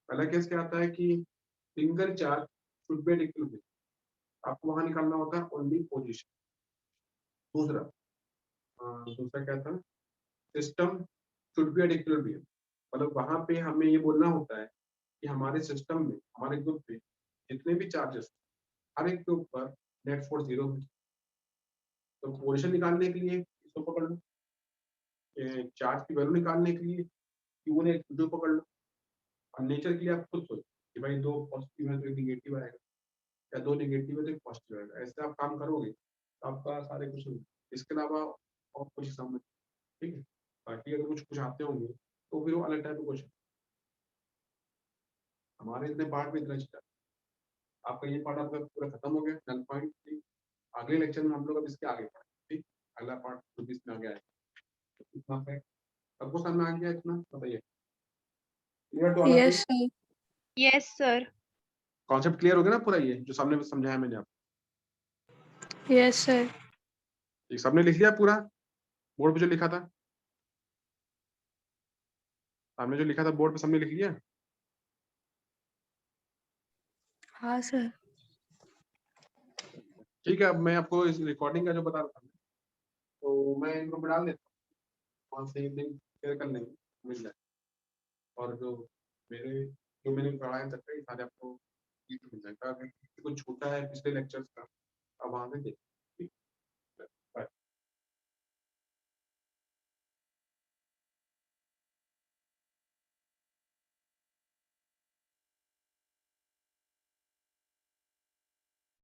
पहला केस क्या आता है कि single charge should be at equilibrium, आपको वहां निकालना होता है ओनली पोजीशन। दूसरा दूसरा क्या था, system should be at equilibrium, मतलब वहां पे हमें ये बोलना होता है कि हमारे सिस्टम में, हमारे ग्रुप पे जितने भी चार्जेस, हर एक के ऊपर नेट फोर्स 0 है। तो पोजीशन निकालने के लिए इसको पकड़ लो, चार्ज की वैल्यू निकालने के लिए Q1 या Q2 पकड़ लो, और नेचर के लिए आप खुद सोचो कि भाई दो पॉजिटिव है तो एक निगेटिव आएगा, या दो निगेटिव है तो एक पॉजिटिव आएगा। ऐसे आप काम करोगे तो आपका सारे क्वेश्चन, इसके अलावा और कुछ समझ, ठीक है? बाकी अगर कुछ आते होंगे तो फिर वो अलग टाइप का क्वेश्चन, हमारे इतने पार्ट में इतना चीज, आपका ये पार्ट आपका पूरा खत्म हो गया, नल पॉइंट। अगले लेक्चर में हम लोग अब इसके आगे पढ़ेंगे, ठीक? अगला पार्ट जो भी इसमें आगे आएगा, तो इतना है, सबको समझ में आ गया इतना? बताइए, clear to all of you? Yes, sir. Yes, sir. Concept clear हो गया ना पूरा, ये जो सामने समझाया मैंने आपको? Yes, sir. ये सबने लिख लिया पूरा, बोर्ड पे जो लिखा था, सामने जो लिखा था बोर्ड पे सबने लिख लिया? हाँ सर। ठीक है, अब मैं आपको इस रिकॉर्डिंग का जो बता रहा था, तो मैं इनको में डाल देता हूँ, वहाँ से लिंक शेयर कर लेंगे, मिल जाए। और जो मैंने पढ़ाया तक सारे आपको मिल जाएगा। अगर कुछ छूटा है पिछले लेक्चर्स का, अब वहाँ से देख